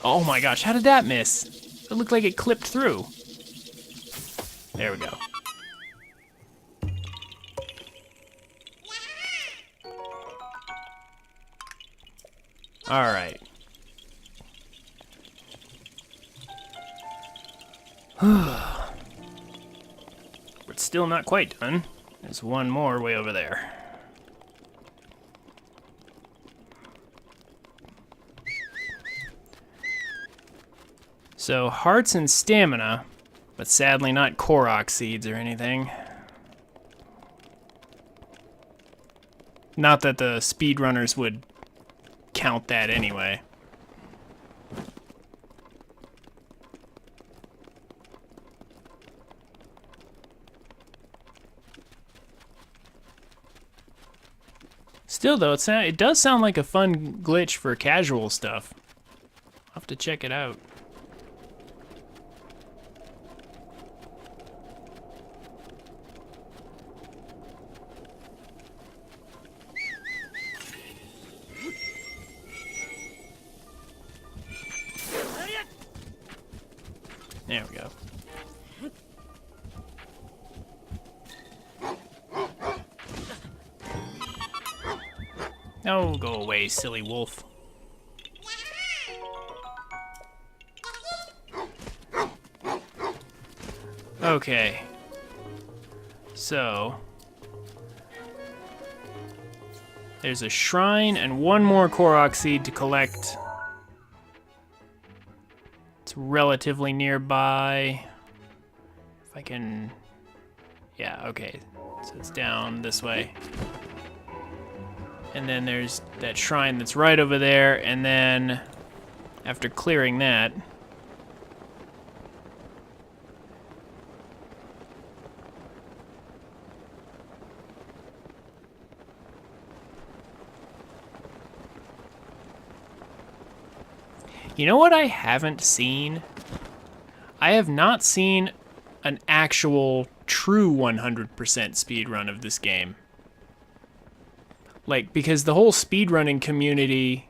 Oh my gosh, how did that miss? It looked like it clipped through. There we go. All right. But still not quite done. There's one more way over there. So hearts and stamina, but sadly not korok seeds or anything. Not that the speedrunners would count that anyway. Still though, it does sound like a fun glitch for casual stuff. I'll have to check it out. There we go. Oh, go away, silly wolf. Okay. So, there's a shrine and one more korok seed to collect. It's relatively nearby. If I can... Yeah, okay. So it's down this way. And then there's that shrine that's right over there, and then after clearing that... You know what I haven't seen? I have not seen an actual true 100% speedrun of this game. Like, because the whole speedrunning community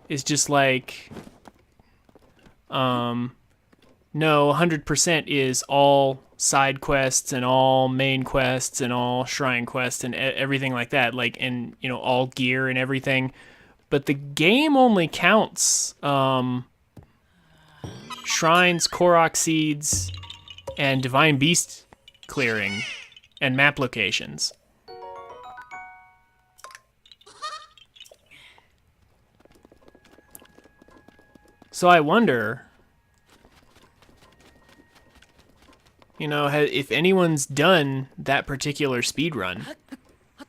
is just like, no, 100% is all side quests and all main quests and all shrine quests and everything like that, like, and, you know, all gear and everything. But the game only counts shrines, korok seeds, and divine beast clearing and map locations. So I wonder, you know, if anyone's done that particular speedrun,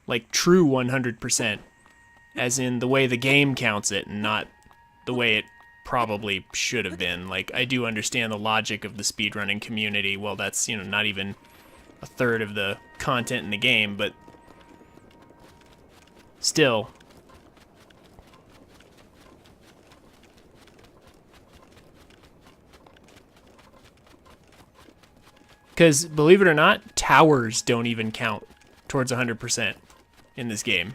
like true 100%, as in the way the game counts it and not the way it probably should have been. Like, I do understand the logic of the speedrunning community. Well, that's, you know, not even a third of the content in the game, but still. Because, believe it or not, towers don't even count towards 100% in this game.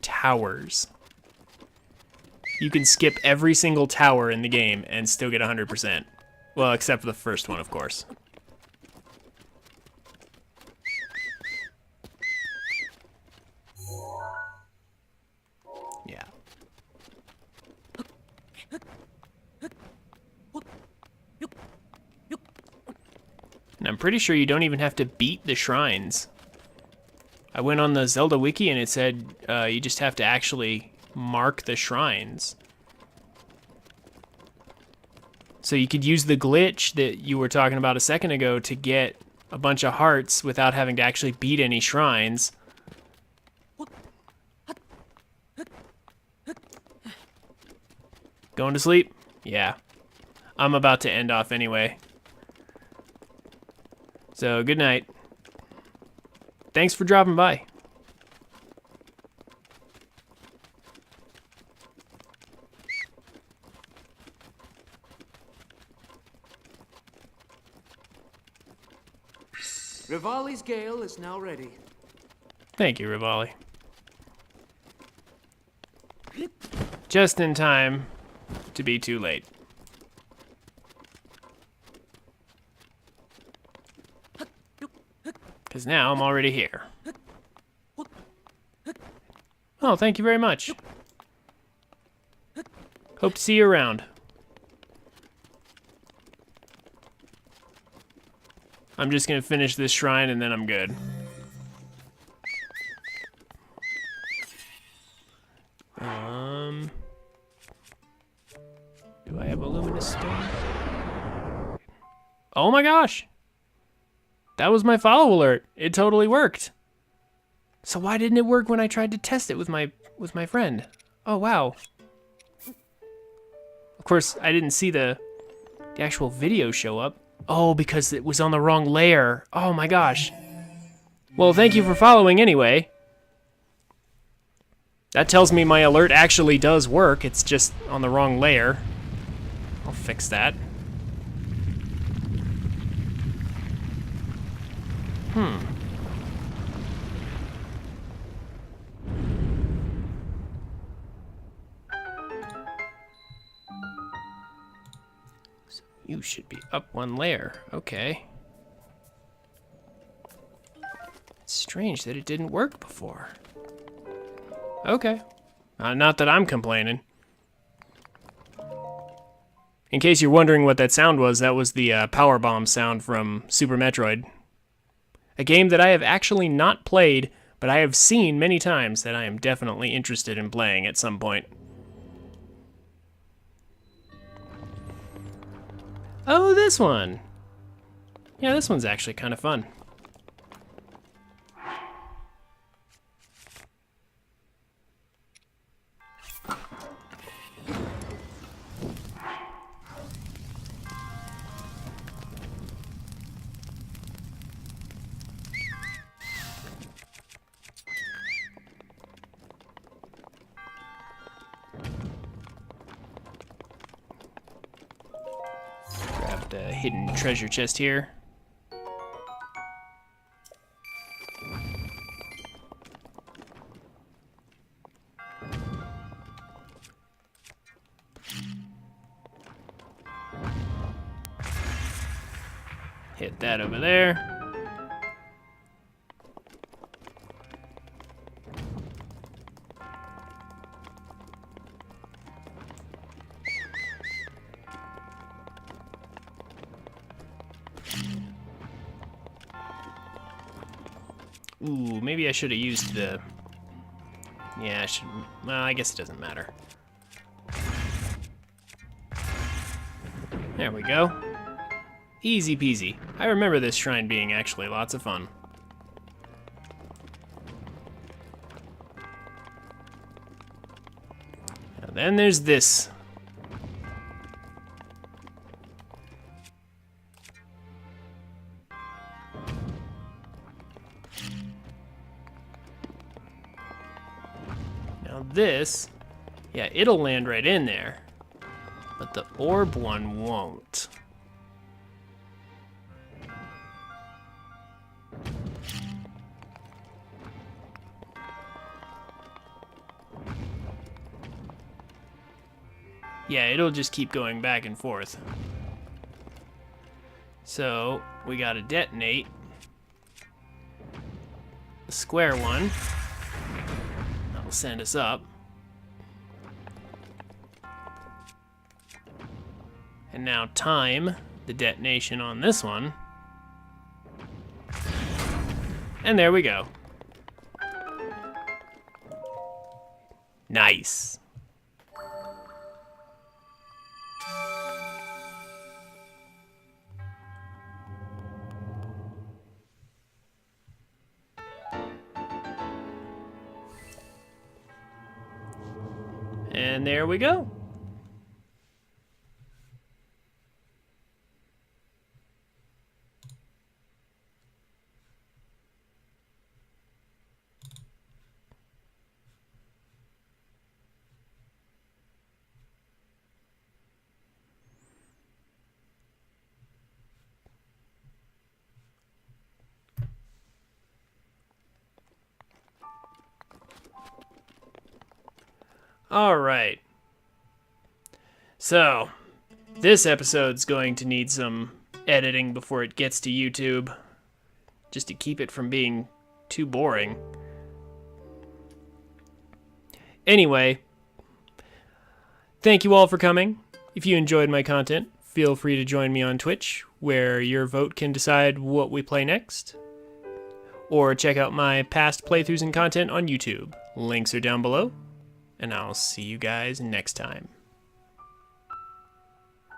Towers. You can skip every single tower in the game and still get 100%. Well, except for the first one, of course. Yeah. And I'm pretty sure you don't even have to beat the shrines. I went on the Zelda wiki and it said you just have to actually mark the shrines. So you could use the glitch that you were talking about a second ago to get a bunch of hearts without having to actually beat any shrines. Going to sleep? Yeah. I'm about to end off anyway. So, good night. Thanks for dropping by. Rivali's Gale is now ready. Thank you, Rivali. Just in time to be too late. Because now I'm already here. Oh, thank you very much. Hope to see you around. I'm just gonna finish this shrine and then I'm good. Do I have a luminous stone? Oh my gosh! That was my follow alert. It totally worked. So why didn't it work when I tried to test it with my friend? Oh wow. Of course, I didn't see the actual video show up. Oh, because it was on the wrong layer. Oh my gosh. Well, thank you for following anyway. That tells me my alert actually does work. It's just on the wrong layer. I'll fix that. So you should be up one layer. Okay. It's strange that it didn't work before. Okay. Not that I'm complaining. In case you're wondering what that sound was, that was the power bomb sound from Super Metroid. A game that I have actually not played, but I have seen many times that I am definitely interested in playing at some point. Oh, this one! Yeah, this one's actually kind of fun. the hidden treasure chest here. Hit that over there. Ooh, maybe I should have used the... Yeah, I should... Well, I guess it doesn't matter. There we go. Easy peasy. I remember this shrine being actually lots of fun. Now then there's this. Now this, yeah, it'll land right in there, but the orb one won't. Yeah, it'll just keep going back and forth. So, we gotta detonate the square one. That'll send us up. And now time the detonation on this one. And there we go. Nice. And there we go. All right. So, this episode's going to need some editing before it gets to YouTube, just to keep it from being too boring. Anyway, thank you all for coming. If you enjoyed my content, feel free to join me on Twitch, where your vote can decide what we play next. Or check out my past playthroughs and content on YouTube. Links are down below, and I'll see you guys next time.